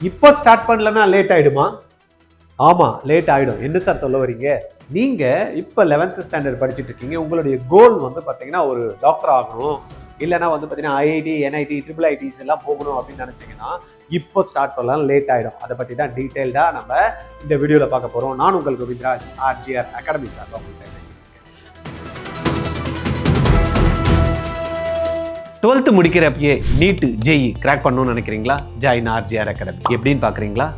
இப்போ ஸ்டார்ட் பண்ணலன்னா லேட் ஆயிடுமா? ஆமா, லேட் ஆயிடும். என்ன சார் சொல்ல வரீங்க? நீங்க இப்போ 11th ஸ்டாண்டர்ட் படிச்சுட்டு இருக்கீங்க. உங்களுடைய கோல் வந்து பாத்தீங்கன்னா ஒரு டாக்டர் ஆகணும், இல்லைன்னா வந்து பாத்தீங்கன்னா ஐஐடி, என்ஐடி, ட்ரிபிள் ஐடிஸ் எல்லாம் போகணும் அப்படின்னு நினைச்சீங்கன்னா இப்போ ஸ்டார்ட் பண்ணலாம், லேட் ஆயிடும். அதை பத்தி தான் டீடைல்டா நம்ம இந்த வீடியோல பார்க்க போறோம். நான் உங்கள் கோவிந்தராஜ், ஆர்ஜிஆர் அகாடமி சார் உங்கள்கிட்ட பேசிட்டு இருக்கேன். 12th முடிக்கிறப்பயே நீட் ஜேஇ கிராக் பண்ணணும்னு நினைக்கிறீங்களா? Join RGR academy. எப்படின்னு பார்க்குறீங்களா?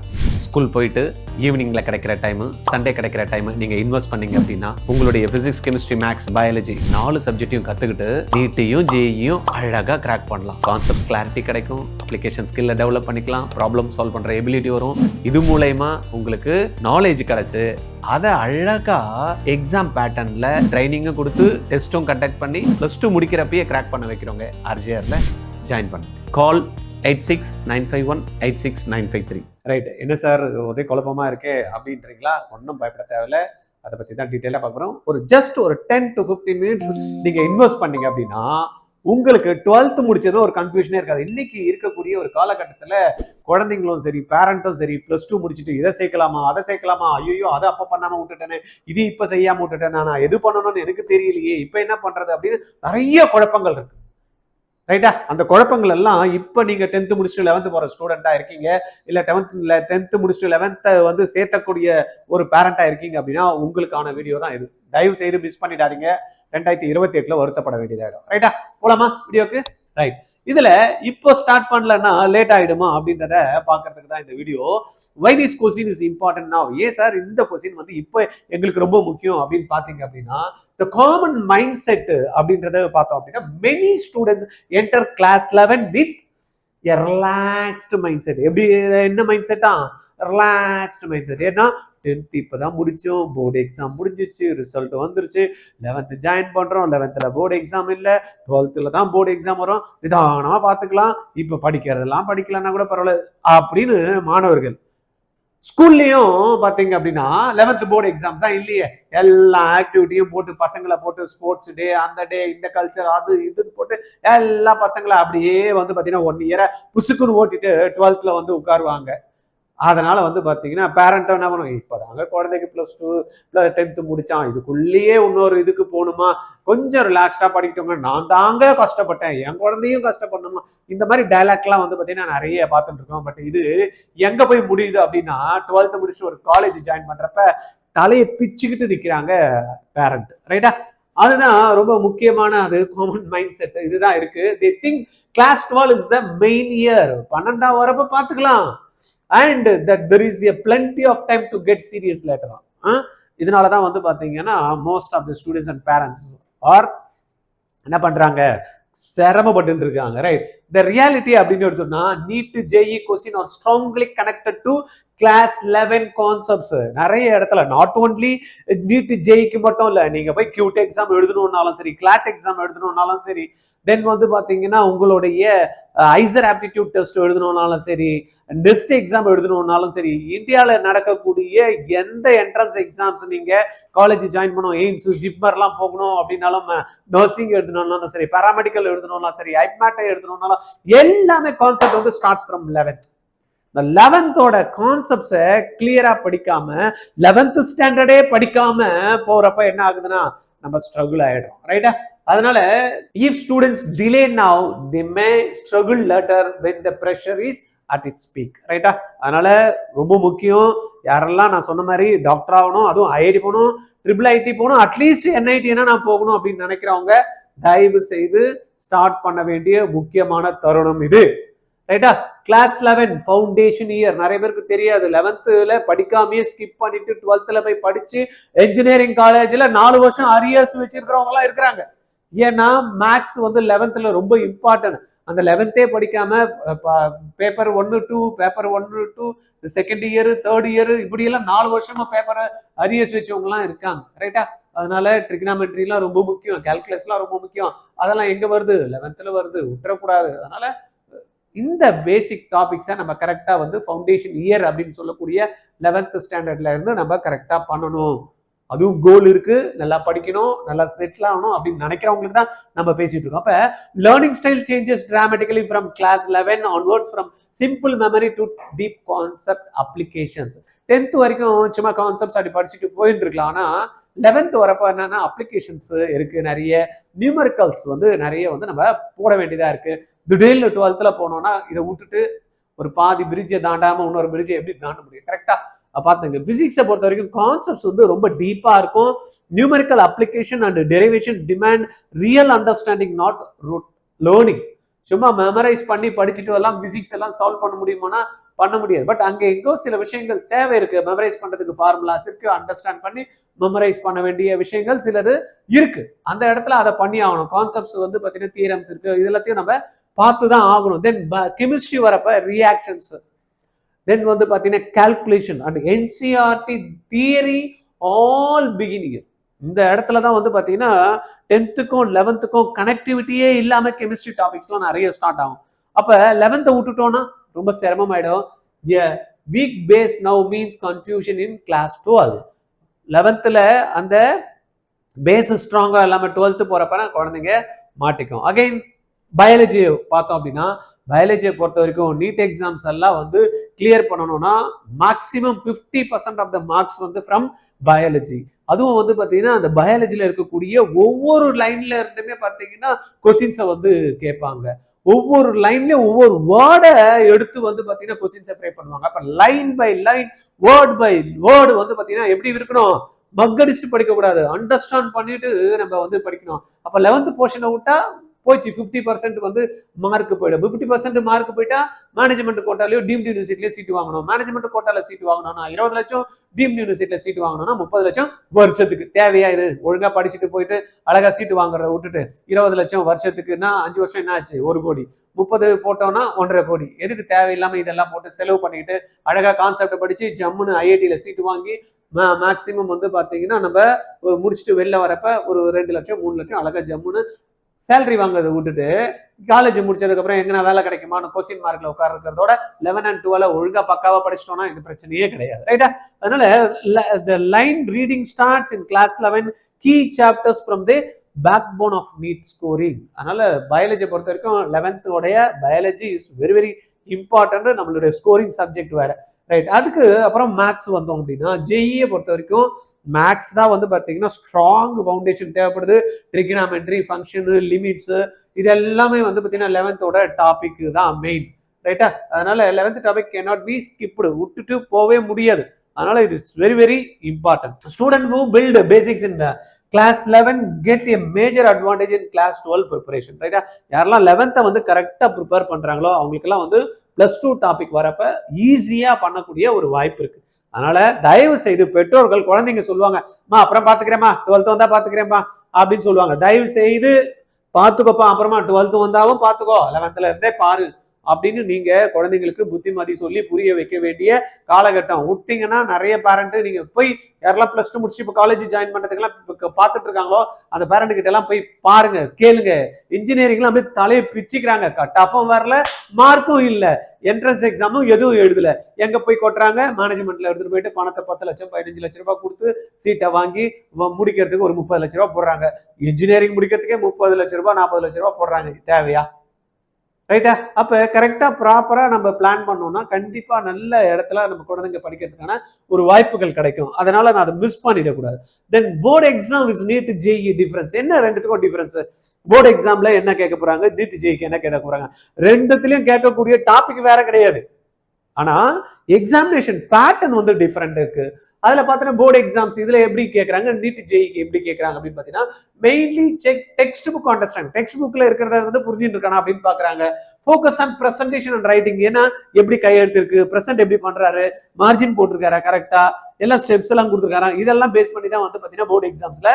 ஸ்கூல் போயிட்டு ஈவினிங்கில் கிடைக்கிற டைமு, சண்டே கிடைக்கிற டைமு நீங்கள் இன்வெஸ்ட் பண்ணீங்க அப்படின்னா உங்களுடைய ஃபிசிக்ஸ், கெமிஸ்ட்ரி, மேக்ஸ், பயாலஜி 4 சப்ஜெக்டையும் கற்றுக்கிட்டு நீட்டையும் ஜேஇயும் அழகாக கிராக் பண்ணலாம். கான்செப்ட்ஸ் கிளாரிட்டி கிடைக்கும், அப்ளிகேஷன் ஸ்கில்லை டெவலப் பண்ணிக்கலாம், ப்ராப்ளம் சால்வ் பண்ணுற எபிலிட்டி வரும். இது மூலயமா உங்களுக்கு நாலேஜ் கிடைச்சு அதை அழகா எக்ஸாம் பேட்டர்ன்ல ட்ரைனிங்கும் கொடுத்து டெஸ்ட்டும் கண்டக்ட் பண்ணி +2 முடிக்கிறப்பயே கிராக் பண்ண வைக்கிறவங்க ஆர்ஜிஆர்ல ஜாயின் பண்ணுங்க. கால் 8695186953. ரைட். என்ன சார் ஒரே குழப்பமா இருக்கே அப்படின்றீங்களா? ஒன்றும் பயப்பட தேவையில்ல. அதை பற்றி தான் டீட்டெயிலாக பார்க்குறோம். ஜஸ்ட் ஒரு 10 to 15 மினிட்ஸ் நீங்கள் இன்வெஸ்ட் பண்ணீங்க அப்படின்னா உங்களுக்கு 12th முடிச்சதும் ஒரு கன்ஃபியூஷனே இருக்காது. இன்னைக்கு இருக்கக்கூடிய ஒரு காலகட்டத்தில் குழந்தைங்களும் சரி, பேரண்ட்டும் சரி, +2 முடிச்சுட்டு இதை சேர்க்கலாமா, அதை சேர்க்கலாமா, ஐயோ அதை அப்போ பண்ணாமல் விட்டுட்டேனே, இது இப்போ செய்யாமல் விட்டுட்டேன், நான் எது பண்ணணும்னு எனக்கு தெரியலையே, இப்போ என்ன பண்ணுறது அப்படின்னு நிறைய குழப்பங்கள் இருக்கு. ரைட்டா? அந்த குழப்பங்கள் எல்லாம் இப்போ நீங்க 10th முடிச்சுட்டு 11th போற ஸ்டூடெண்டா இருக்கீங்க, இல்ல 10th முடிச்சுட்டு 11th வந்து சேர்த்தக்கூடிய ஒரு பேரண்டா இருக்கீங்க அப்படின்னா உங்களுக்கான வீடியோ தான் இது. தயவு செய்து மிஸ் பண்ணிடாதீங்க. 2028ல வருத்தப்பட வேண்டியதாயிடும். ரைட்டா? போலாமா வீடியோக்கு? ரைட். இதுல இப்போ ஸ்டார்ட் பண்ணலன்னா லேட் ஆயிடுமா அப்படின்றத பாக்குறதுக்கு தான் இந்த video. Why this question is important now? ஏன் சார் இந்த கொஸ்டின் வந்து இப்போ எங்களுக்கு ரொம்ப முக்கியம் அப்படின்னு பாத்தீங்க அப்படின்னா the common mindset அப்படின்றத பார்த்தோம் அப்படின்னா many students enter class 11 with a relaxed mindset. எப்படி என்ன மைண்ட் செட்டா? Relaxed mind set. ஏன்னா 10th இப்பதான் முடிச்சோம், போர்டு எக்ஸாம் முடிஞ்சிச்சு, ரிசல்ட் வந்துருச்சு, 11th ஜாயின் பண்றோம், 11th போர்டு எக்ஸாம் இல்ல, 12th தான் போர்டு எக்ஸாம் வரும், நிதானமா பாத்துக்கலாம், இப்ப படிக்கிறதெல்லாம் படிக்கலன்னா கூட பரவாயில்ல அப்படின்னு மாணவர்கள். ஸ்கூல்லையும் பாத்தீங்க அப்படின்னா 11th போர்டு எக்ஸாம் தான் இல்லையே, எல்லா ஆக்டிவிட்டியும் போட்டு பசங்களை போட்டு ஸ்போர்ட்ஸ் டே, அந்த டே, இந்த கல்ச்சர், அது இதுன்னு போட்டு எல்லா பசங்களை அப்படியே வந்து பாத்தீங்கன்னா 1 இயரை புசுக்குன்னு ஓட்டிட்டு 12th வந்து உட்காருவாங்க. அதனால வந்து பாத்தீங்கன்னா பேரண்ட்டும் என்ன பண்ணுவாங்க, இப்பதாங்க குழந்தைக்கு +2 10th முடிச்சான், இதுக்குள்ளேயே இன்னொரு இதுக்கு போகணுமா, கொஞ்சம் ரிலாக்ஸ்டா படிக்கட்டுங்க, நான் தாங்க கஷ்டப்பட்டேன், என் குழந்தையும் கஷ்டப்படணுமா, இந்த மாதிரி டைலாக்லாம் வந்து பாத்தீங்கன்னா நிறைய பார்த்துட்டு இருக்கோம். பட் இது எங்க போய் முடியுது அப்படின்னா 12th முடிச்சுட்டு ஒரு காலேஜ் ஜாயின் பண்றப்ப தலையை பிச்சுக்கிட்டு நிக்கிறாங்க பேரண்ட். ரைட்டா? அதுதான் ரொம்ப முக்கியமான அது காமன் மைண்ட் செட் இதுதான் இருக்கு. they think class 12 is the main year. 12ஆம் வரப்ப பாத்துக்கலாம், and that there is a plenty of time to get serious later on. இதனால தான் வந்து பாத்தீங்கன்னா most of the students and parents are என்ன பண்றாங்க, சிரமப்பட்டு இருக்காங்க. ரைட்? the reality அப்படின்னு எடுத்தோம்னா NEET JEE question are strongly connected to class 11 concepts. நிறைய இடத்துல நாட் ஓன்லி நீட் ஜேஇக்கு மட்டும் இல்ல, நீங்க போய் கியூட் எக்ஸாம் எழுதணும்னாலும் சரி, கிளாட் எக்ஸாம் எழுதணும்னாலும் சரி, தென் வந்து பாத்தீங்கன்னா உங்களுடைய ஐசர் ஆப்டிடியூட் டெஸ்ட் எழுதணும்னாலும் சரி, நெஸ்ட் எக்ஸாம் எழுதணும்னாலும் சரி, இந்தியாவில் நடக்கக்கூடிய எந்த என்ட்ரன்ஸ் எக்ஸாம்ஸ் நீங்க காலேஜ் ஜாயின் பண்ணணும், எய்ம்ஸ், ஜிப்மர்லாம் போகணும் அப்படின்னாலும், நர்சிங் எழுதணும்னாலும் சரி, பாராமெடிக்கல் எழுதணும்னாலும் சரி, ஐப்மேட்டை எழுதணும்னாலும் எல்லாமே கான்செப்ட் வந்து ஸ்டார்ட்ஸ் ஃப்ரம் 11th. இந்த 11th கான்செப்ட்ஸை கிளியரா படிக்காம 11th ஸ்டாண்டர்டே படிக்காம போறப்ப என்ன ஆகுதுன்னா நம்ம ஸ்ட்ரகிள் ஆயிடும். ரைட்டா? அதனால if students delay now they may struggle later when the pressure is at its peak. ரைட்டா? அதனால ரொம்ப முக்கியம், யாரெல்லாம் நான் சொன்ன மாதிரி டாக்டர் ஆகணும், அதுவும் ஐஐடி போகணும், ட்ரிபிள் ஐடி போகணும், அட்லீஸ்ட் என்ஐடி நான் போகணும் அப்படின்னு நினைக்கிறவங்க தயவு செய்து ஸ்டார்ட் பண்ண வேண்டிய முக்கியமான தருணம் இது. ரைட்டா? கிளாஸ் 11 ஃபவுண்டேஷன் இயர் நிறைய பேருக்கு தெரியாது. 11th படிக்காமையே ஸ்கிப் பண்ணிட்டு 12th போய் படிச்சு என்ஜினியரிங் காலேஜ்ல 4 வருஷம் அரியர்ஸ் வச்சிருக்கிறவங்க எல்லாம் இருக்கிறாங்க. ஏன்னா மேக்ஸ் வந்து 11th ரொம்ப இம்பார்ட்டன்ட். அந்த 11th படிக்காம paper 1 2 paper 1 2 second year, third year, இப்படி எல்லாம் 4 வருஷமா பேப்பர் அரியர்ஸ் வச்சவங்க எல்லாம் இருக்காங்க. ரைட்டா? அதனால ட்ரிகனாமெட்ரிலாம் ரொம்ப முக்கியம், கால்குலஸ்லாம் ரொம்ப முக்கியம். அதெல்லாம் எங்க வருது? 11th வருது, விட்டுறக்கூடாது. அதனால இந்த பேசிக் டாபிக்ஸை நம்ம கரெக்டா வந்து ஃபவுண்டேஷன் இயர் அப்படின்னு சொல்லக்கூடிய 11th ஸ்டாண்டர்ட்ல இருந்து நம்ம கரெக்டா பண்ணணும் அதுவும் கோல் இருக்கு, நல்லா படிக்கணும், நல்லா செட்டில் ஆகணும் அப்படின்னு நினைக்கிறவங்களுக்கு தான் நம்ம பேசிட்டு இருக்கோம். அப்ப learning style changes dramatically from class 11 onwards from simple memory to deep concept applications. 10th வரைக்கும் சும்மா கான்செப்ட்ஸ் அப்படி படிச்சுட்டு போயிட்டு இருக்கலாம். ஆனா 11th வரப்போ என்னன்னா அப்ளிகேஷன்ஸ் இருக்கு, நிறைய நியூமரிக்கல்ஸ் வந்து நிறைய வந்து நம்ம போட வேண்டியதா இருக்கு. திடீர்னு 12th போனோம்னா இதை விட்டுட்டு ஒரு பாதி பிரிட்ஜை தாண்டாம இன்னொரு பிரிட்ஜை எப்படி தாண்ட முடியும்? கரெக்டா பார்த்துங்க. பிசிக்ஸை பொறுத்த வரைக்கும் கான்செப்ட்ஸ் வந்து ரொம்ப டீப்பா இருக்கும். Numerical application and derivation demand real understanding, not learning. சும்மா மெமரைஸ் பண்ணி படிச்சுட்டு எல்லாம் பிசிக்ஸ் எல்லாம் சால்வ் பண்ண முடியுமானா பண்ண முடியாது. பட் அங்கே எங்கோ சில விஷயங்கள் தேவை இருக்கு. மெமரைஸ் பண்றதுக்கு ஃபார்முலாஸ் இருக்கு, அண்டர்ஸ்டாண்ட் பண்ணி மெமரைஸ் பண்ண வேண்டிய விஷயங்கள் சிலது இருக்கு. அந்த இடத்துல அதை பண்ணி ஆகணும். கான்செப்ட்ஸ் வந்து பார்த்தீங்கன்னா தியரம்ஸ் இருக்கு, இது எல்லாத்தையும் நம்ம பார்த்து தான் ஆகணும். தென் கெமிஸ்ட்ரி வரப்ப ரியாக்ஷன்ஸ், தென் வந்து பார்த்தீங்கன்னா calculation and NCERT theory all beginning. இந்த இடத்துல தான் வந்து பார்த்தீங்கன்னா 10th-க்கும் 11th-க்கும் கனெக்டிவிட்டியே இல்லாமல் கெமிஸ்ட்ரி டாபிக்ஸ்லாம் நிறைய ஸ்டார்ட் ஆகும். அப்போ 11th விட்டுட்டோம்னா ரொம்ப சிரமமாயிடும். Weak base now means confusion in class 12. 11th அந்த பேஸ் ஸ்ட்ராங்காக இல்லாமல் 12th போகிறப்ப குழந்தைங்க மாட்டிக்கும். அகைன் பயாலஜி பார்த்தோம் அப்படின்னா, பயாலஜியை பொறுத்த வரைக்கும் நீட் எக்ஸாம்ஸ் எல்லாம் வந்து கிளியர் பண்ணணும்னா மேக்ஸிமம் 50% ஆஃப் த மார்க்ஸ் வந்து ஃப்ரம் பயாலஜி. அதுவும் வந்து பார்த்தீங்கன்னா அந்த பயாலஜியில் இருக்கக்கூடிய ஒவ்வொரு லைன்ல இருந்துமே பார்த்தீங்கன்னா கொஸ்டின்ஸை வந்து கேட்பாங்க. ஒவ்வொரு லைன்லயும் ஒவ்வொரு வேர்டை எடுத்து வந்து பார்த்தீங்கன்னா கொஸ்டின்ஸை ப்ரே பண்ணுவாங்க. அப்போ line by line, word by word வந்து பார்த்தீங்கன்னா எப்படி இருக்கணும்? மக்கடிச்சுட்டு படிக்கக்கூடாது, அண்டர்ஸ்டாண்ட் பண்ணிட்டு நம்ம வந்து படிக்கணும். அப்போ 11th போர்ஷனை விட்டா போயிடுச்சு, 50% வந்து மார்க் போயிடும். 50% மார்க் போயிட்டா மேனேஜ்மெண்ட் கோட்டாலையோ டீம்டு யூனிவர்சிட்டிலையோ சீட் வாங்கணும். மேனேஜ்மெண்ட் கோட்டால சீட் வாங்கணும்னா 20 லட்சம், டீம்டு யூனிவர்சிட்டியில சீட் வாங்கணும்னா 30 லட்சம் வருஷத்துக்கு. தேவையா இது? ஒழுங்கா படிச்சுட்டு போயிட்டு அழகா சீட் வாங்குறத விட்டுட்டு 20 லட்சம் வருஷத்துக்குன்னா 5 வருஷம் என்ன ஆச்சு? 1 கோடி. 30 போட்டோம்னா 1.5 கோடி. எதுக்கு தேவையில்லாம இதெல்லாம் போட்டு செலவு பண்ணிட்டு அழகா கான்செப்டை படிச்சு ஜம்முன்னு ஐஐடியில சீட் வாங்கி மேக்சிமம் வந்து பாத்தீங்கன்னா நம்ம முடிச்சுட்டு வெளில வரப்ப ஒரு 2 லட்சம் 3 லட்சம் அழகா ஜம்முன்னு சேலரி வாங்குறதை விட்டுட்டு காலேஜ் முடிச்சதுக்கு அப்புறம் எங்கன்னா வேலை கிடைக்குமான்னு கொஸ்டின் மார்க்ல உட்கார இருக்கிறதோட 11 and 12 ஒழுங்கா பக்காவா படிச்சிட்டோம்னா இந்த பிரச்சனையே கிடையாது. ரைட்டா? அதனால the line reading starts in class 11, key chapters from the backbone of NEET scoring. அதனால பயாலஜி பொறுத்த வரைக்கும் 11th உடைய biology is very very important. நம்மளுடைய ஸ்கோரிங் சப்ஜெக்ட் வேற. ரைட்? அதுக்கு அப்புறம் மேத்ஸ் வந்தோம் அப்படின்னா ஜேஇயை பொறுத்த வரைக்கும் மேத்ஸ் தான் வந்து பார்த்தீங்கன்னா ஸ்ட்ராங் ஃபவுண்டேஷன் தேவைப்படுது. ட்ரிகனாமெட்ரி, ஃபங்க்ஷனு, லிமிட்ஸு, இது எல்லாமே வந்து பார்த்தீங்கன்னா 11th டாபிக் தான் மெயின். ரைட்டா? அதனால 11th topic cannot be skipped, விட்டுட்டு போவே முடியாது. அதனால இது very very important. Student who build basics in class 11 get a major advantage in class 12 preparation. ரைட்டா? யாரெல்லாம் 11th வந்து கரெக்டாக ப்ரிப்பேர் பண்ணுறாங்களோ அவங்களுக்கெல்லாம் வந்து +2 டாபிக் வரப்ப ஈஸியாக பண்ணக்கூடிய ஒரு வாய்ப்பு இருக்கு. அதனால தயவு செய்து பெற்றோர்கள், குழந்தைங்க சொல்லுவாங்க அப்புறம் பாத்துக்கிறேமா 12th வந்தா பாத்துக்கிறேன்ப்பா அப்படின்னு சொல்லுவாங்க. தயவு செய்து பாத்துக்கோப்பா, அப்புறமா 12th வந்தாவும் பாத்துக்கோ, 11th இருந்தே பாரு அப்படின்னு நீங்க குழந்தைங்களுக்கு புத்திமதி சொல்லி புரிய வைக்க வேண்டிய காலகட்டம். விட்டீங்கன்னா நிறைய பேரண்ட், நீங்க போய் யாரெல்லாம் +2 முடிச்சு இப்போ காலேஜ் ஜாயின் பண்றதுக்கெல்லாம் பார்த்துட்டு இருக்காங்களோ அந்த பேரண்ட் கிட்ட எல்லாம் போய் பாருங்க, கேளுங்க. இன்ஜினியரிங்லாம் அப்படியே தலையை பிச்சுக்கிறாங்க. கட் ஆஃபும் வரல, மார்க்கும் இல்லை, என்ட்ரன்ஸ் எக்ஸாமும் எதுவும் எழுதல. எங்க போய் கொட்டுறாங்க? மேனேஜ்மெண்ட்ல எடுத்துட்டு போயிட்டு பணத்தை 10 லட்சம் 15 லட்ச ரூபாய் கொடுத்து சீட்டை வாங்கி முடிக்கிறதுக்கு ஒரு 30 லட்ச ரூபாய் போடுறாங்க. இன்ஜினியரிங் முடிக்கிறதுக்கே 30 லட்ச ரூபாய் 40 லட்ச ரூபாய் போடுறாங்க. தேவையா? ரைட்டா? அப்ப கரெக்டா ப்ராப்பரா நம்ம பிளான் பண்ணோம்னா கண்டிப்பா நல்ல இடத்துல நம்ம குழந்தைங்க படிக்கிறதுக்கான ஒரு வாய்ப்புகள் கிடைக்கும். அதனால நான் அதை மிஸ் பண்ணிடக்கூடாது. Then board exam is NEET JEE difference. என்ன ரெண்டுத்துக்கும் டிஃபரன்ஸ்? போர்டு எக்ஸாம்ல என்ன கேட்க போறாங்க, நீட் ஜேஇக்கு என்ன கேட்க போறாங்க? ரெண்டுத்திலயும் கேட்கக்கூடிய டாபிக் வேற கிடையாது. ஆனா எக்ஸாமினேஷன் பேட்டர்ன் வந்து டிஃபரெண்ட் இருக்கு. அதுல பாத்தீங்கன்னா போர்டு எக்ஸாம்ஸ் இதுல எப்படி கேட்கறாங்க, நீட் ஜேஇக்கு எப்படி கேட்கறாங்க அப்படின்னு பாத்தீங்கன்னா mainly check text book understand. Text புக்ல இருக்கிறத வந்து புரிஞ்சுட்டு இருக்கானா அப்படின்னு பாக்குறாங்க. Focus on presentation and writing. ஏன்னா எப்படி கையெழுத்து இருக்கு, பிரசன்ட் எப்படி பண்றாரு, மார்ஜின் போட்டிருக்காரா கரெக்டா, எல்லா ஸ்டெப்ஸ் எல்லாம் கொடுத்துருக்காரா, இதெல்லாம் பேஸ் பண்ணி தான் வந்து பாத்தீங்கன்னா போர்டு எக்ஸாம்ஸ்ல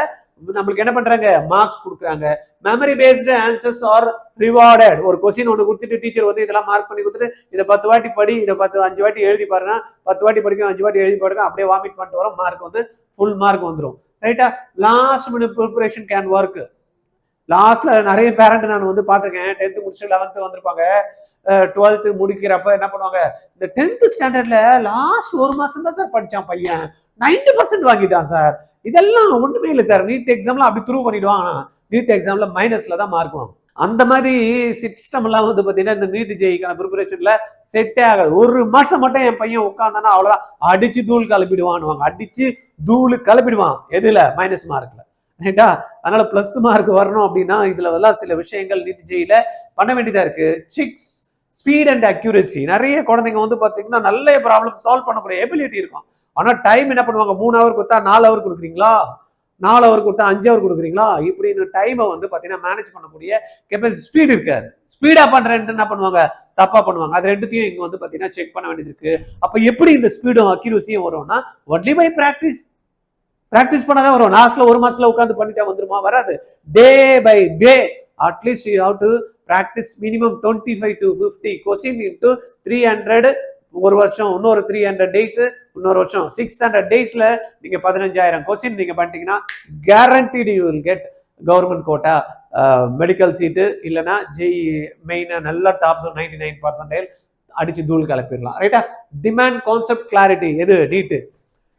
நம்மளுக்கு என்ன பண்றாங்க, மார்க்ஸ் கொடுக்குறாங்க. Memory based answers are rewarded. ஒரு கொஸ்டின் ஒன்று கொடுத்துட்டு டீச்சர் வந்து இதெல்லாம் மார்க் பண்ணி கொடுத்துட்டு இதை 10 வாட்டி படி, இதை 5 வாட்டி எழுதி பாருங்க, 10 வாட்டி படிக்கும், 5 வாட்டி எழுதி பாருங்க, அப்படியே வாமிட் பண்ணிட்டு வரும், மார்க் வந்து ஃபுல் மார்க் வந்துடும். ரைட்டா? Last minute preparation can work. லாஸ்ட்ல நிறைய பேரண்ட் நான் வந்து பார்த்துருக்கேன், 10th முடிச்சுட்டு 11th வந்திருப்பாங்க, 12th முடிக்கிறப்ப என்ன பண்ணுவாங்க, இந்த 10th ஸ்டாண்டர்ட்ல லாஸ்ட் 1 மாசம் தான் சார் படிச்சான் பையன், 90% வாங்கிட்டான் சார். இதெல்லாம் ஒண்ணுமே இல்லை சார். நீட் எக்ஸாம்ல அப்படி ப்ரூவ் பண்ணிடுவான். ஆனா நீட் எக்ஸாம்ல மைனஸ்ல தான் மார்க் வாங்கும். அந்த மாதிரி சிஸ்டம் எல்லாம் வந்து பாத்தீங்கன்னா இந்த நீட் ஜெயிக்கான ப்ரிப்பரேஷன்ல செட்டே ஆகாது. ஒரு மாசம் மட்டும் என் பையன் உட்காந்தானா அவ்வளவுதான், அடிச்சு தூள் கிளப்பிடுவான். அடிச்சு தூள் கிளப்பிடுவான். எதுல? மைனஸ் மார்க்ல. ரைட்டா? அதனால பிளஸ் மார்க் வரணும் அப்படின்னா இதுல எல்லாம் சில விஷயங்கள் நீட் ஜெயில பண்ண வேண்டியதா இருக்கு. Six speed and accuracy. நிறைய குழந்தைங்க வந்து பாத்தீங்கன்னா நல்ல ப்ராப்ளம் சால்வ் பண்ணக்கூடிய எபிலிட்டி இருக்கும். ஆனா டைம் என்ன பண்ணுவாங்க? 3 ஹவர் கொடுத்தா 4 ஹவர் கொடுக்குறீங்களா, 4 ஹவர் கொடுத்தா 5 ஹவர் கொடுக்குறீங்களா, இப்படின்னு டைமை வந்து பாத்தீங்கன்னா மேனேஜ் பண்ணக்கூடிய கெப்பாசிட்டி ஸ்பீடு இருக்காது. ஸ்பீடா பண்றேன்ட்டு என்ன பண்ணுவாங்க? தப்பா பண்ணுவாங்க. அது ரெண்டுத்தையும் இங்க வந்து பாத்தீங்கன்னா செக் பண்ண வேண்டியது இருக்கு. அப்ப எப்படி இந்த ஸ்பீடும் அக்யூரசியும் வரும்னா ஒன்லி பை பிராக்டிஸ். பிராக்டிஸ் பண்ணாதான் வரும். லாஸ்ட்ல ஒரு மாசத்துல உட்காந்து பண்ணிட்டா வந்துருமா? வராது. Day by day at least you have to practise minimum 25 to 50 question into 300. ஒரு வருஷம் இன்னொரு 300 டேஸ், இன்னொரு வருஷம் 600 டேஸ்ல நீங்க 15,000 கொஸ்டின் நீங்க பண்ணிட்டீங்கன்னா guaranteed you will get government quota medical seat, இல்லைன்னா ஜெய் மெயின் நல்ல டாப் 99% அடிச்சு தூள் கலப்பிடலாம். ரைட்டா? Demand concept clarity. எது? நீட்டு.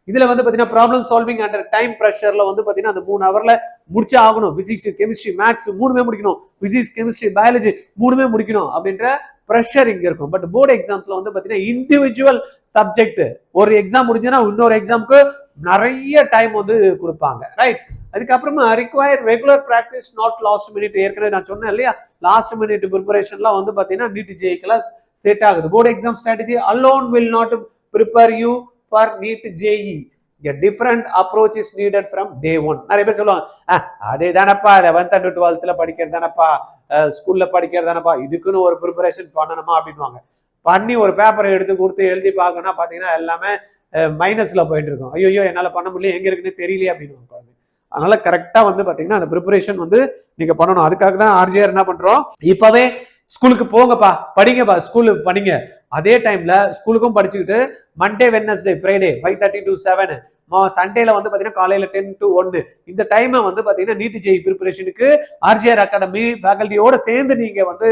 இதுல வந்து பாத்தீங்கன்னா ப்ராப்ளம் சால்விங் அண்டர் டைம் ப்ரெஷர்ல வந்து பாத்தீங்கன்னா அந்த 3 ஹவர்ல முடிச்சே ஆகணும். பிசிக்ஸ், கெமிஸ்ட்ரி, மேத்ஸ் மூணுமே முடிக்கணும். பிசிக்ஸ், கெமிஸ்ட்ரி, பயாலஜி மூணுமே முடிக்கணும் அப்படின்ற ப்ரெஷர் இங்க இருக்கும். பட் போர்டு எக்ஸாம்ஸ்ல வந்து பாத்தீங்கன்னா இண்டிவிஜுவல் சப்ஜெக்ட் ஒரு எக்ஸாம் முடிஞ்சுன்னா இன்னொரு எக்ஸாமுக்கு நிறைய டைம் வந்து கொடுப்பாங்க. ரைட்? அதுக்கப்புறமா require regular practice, not last minute. ஏற்கனவே நான் சொன்னேன் இல்லையா, லாஸ்ட் மினிட் ப்ரிப்பரேஷன்லாம் வந்து பாத்தீங்கன்னா நீட் ஜேஇக்கெல்லாம் செட் ஆகுது. Board exam strategy alone will not prepare you for NEET JEE. A different approach is needed from day one. நிறைய பேர் சொல்லுவாங்க, அதே தானப்பா 11th and 12th படிக்கிறது தானப்பா, ஸ்கூல்ல படிக்கிறது தானப்பா, இதுக்குன்னு ஒரு ப்ரிப்பரேஷன் பண்ணணுமா அப்படின்வாங்க. பண்ணி ஒரு பேப்பரை எடுத்து கொடுத்து எழுதி பார்க்கணும்னா பாத்தீங்கன்னா எல்லாமே மைனஸ்ல போயிட்டு இருக்கும். ஐயோ என்னால பண்ண முடியல, எங்க இருக்குன்னு தெரியலையே அப்படின்னு. அதனால கரெக்டா வந்து பாத்தீங்கன்னா அந்த ப்ரிப்பரேஷன் வந்து நீங்க பண்ணணும். அதுக்காக தான் ஆர்ஜிஆர் என்ன பண்றோம், இப்பவே ஸ்கூலுக்கு போங்கப்பா, படிங்கப்பா, ஸ்கூலு படிங்க. அதே டைம்ல ஸ்கூலுக்கும் படிச்சுக்கிட்டு மண்டே, வெட்னஸ்டே, ஃப்ரைடே 5:30 to 7, சண்டேல வந்து பாத்தீங்கன்னா காலையில 10 to 1 இந்த டைமை வந்து பாத்தீங்கன்னா நீட் ஜேஇ ப்ரிப்பரேஷனுக்கு ஆர்ஜிஆர் அகாடமி ஃபேக்கல்ட்டியோட சேர்ந்து நீங்க வந்து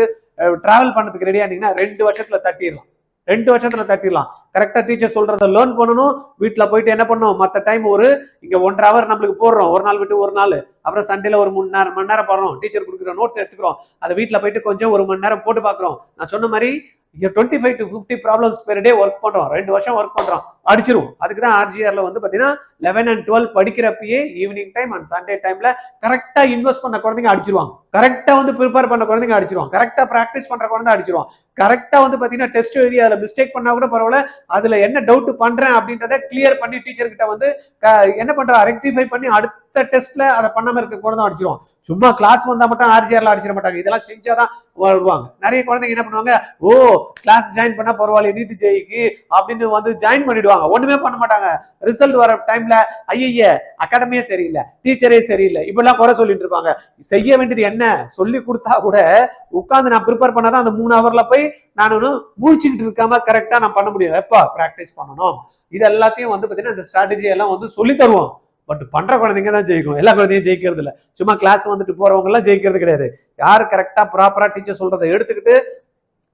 டிராவல் பண்ணதுக்கு ரெடியா இருந்தீங்கன்னா 2 வருஷத்துல தட்டிடலாம். 2 வருஷத்துல தட்டிடலாம். கரெக்டா டீச்சர் சொல்றதை லேர்ன் பண்ணணும். வீட்டுல போயிட்டு என்ன பண்ணணும், மற்ற டைம் ஒரு இங்க 1.5 hour நம்மளுக்கு போடுறோம், ஒரு நாள் விட்டு ஒரு நாள். அப்புறம் சண்டேல ஒரு 3 மணி நேரம் போடுறோம், டீச்சர் கொடுக்குற நோட்ஸ் எடுத்துக்கிறோம், அதை வீட்டுல போயிட்டு கொஞ்சம் 1 மணி நேரம் போட்டு பாக்குறோம். நான் சொன்ன மாதிரி 25 to 50 problems per day work பண்றோம். 2 வருஷம் ஒர்க் பண்றோம், அடிச்சிரும். அதுக்கு தான் ஆர்ஜிஆர்ல வந்து பாத்தீங்கன்னா 11 and 12 படிக்கிறப்பயே ஈவினிங் டைம் அண்ட் சண்டே டைம்ல கரெக்டா இன்வெஸ்ட் பண்ண குழந்தைங்க அடிச்சிருவாங்க. கரெக்டா வந்து ப்ரிப்பேர் பண்ண குழந்தைங்க அடிச்சிருவாங்க. கரெக்டா பிராக்டிஸ் பண்ற குழந்தை அடிச்சிருவாங்க. கரெக்டா வந்து பாத்தீங்கன்னா டெஸ்ட் எழுதி அதுல மிஸ்டேக் பண்ணா கூட பரவாயில்ல, அதுல என்ன டவுட் பண்றேன் அப்படின்றத கிளியர் பண்ணி டீச்சர் கிட்ட வந்து என்ன பண்றா ரெக்டிஃபை பண்ணி அடுத்த டெஸ்ட்ல அதை பண்ணாம இருக்க குழந்தை அடிச்சிருவாங்க. சும்மா கிளாஸ் வந்தா மட்டும் ஆர்ஜிஆர்ல அடிச்சிட மாட்டாங்க. இதெல்லாம் செஞ்சாதான் வருவாங்க. நிறைய குழந்தைங்க என்ன பண்ணுவாங்க, ஓ கிளாஸ் ஜாயின் பண்ணா பரவாயில்ல நீட் ஜேஇக்கு அப்படின்னு வந்து ஜாயின் பண்ணிடுவாங்க. ஒண்ணுமே பண்ண மாட்டாங்க. ரிசல்ட் வர டைம்ல ஐய அகாடமியே சரியில்லை, டீச்சரே சரியில்லை, இப்படிலாம் குறை சொல்லிட்டு இருப்பாங்க. செய்ய வேண்டியது என்ன, சொல்லி கொடுத்தா கூட உட்காந்து நான் ப்ரிப்பேர் பண்ணாதான் அந்த 3 ஹவர்ல போய் நான் மூழ்கிட்டு இருக்காம கரெக்டா நான் பண்ண முடியும். எப்ப பிராக்டிஸ் பண்ணணும். இது எல்லாத்தையும் வந்து பாத்தீங்கன்னா இந்த ஸ்ட்ராட்டஜி எல்லாம் வந்து சொல்லி தருவோம். பட் பண்ற குழந்தைங்க தான் ஜெயிக்கும். எல்லா குழந்தையும் ஜெயிக்கிறது இல்லை. சும்மா கிளாஸ் வந்துட்டு போறவங்க எல்லாம் ஜெயிக்கிறது கிடையாது. யார் கரெக்டா ப்ராப்பரா டீச்சர் சொல்றதை எடுத்துக்கிட்டு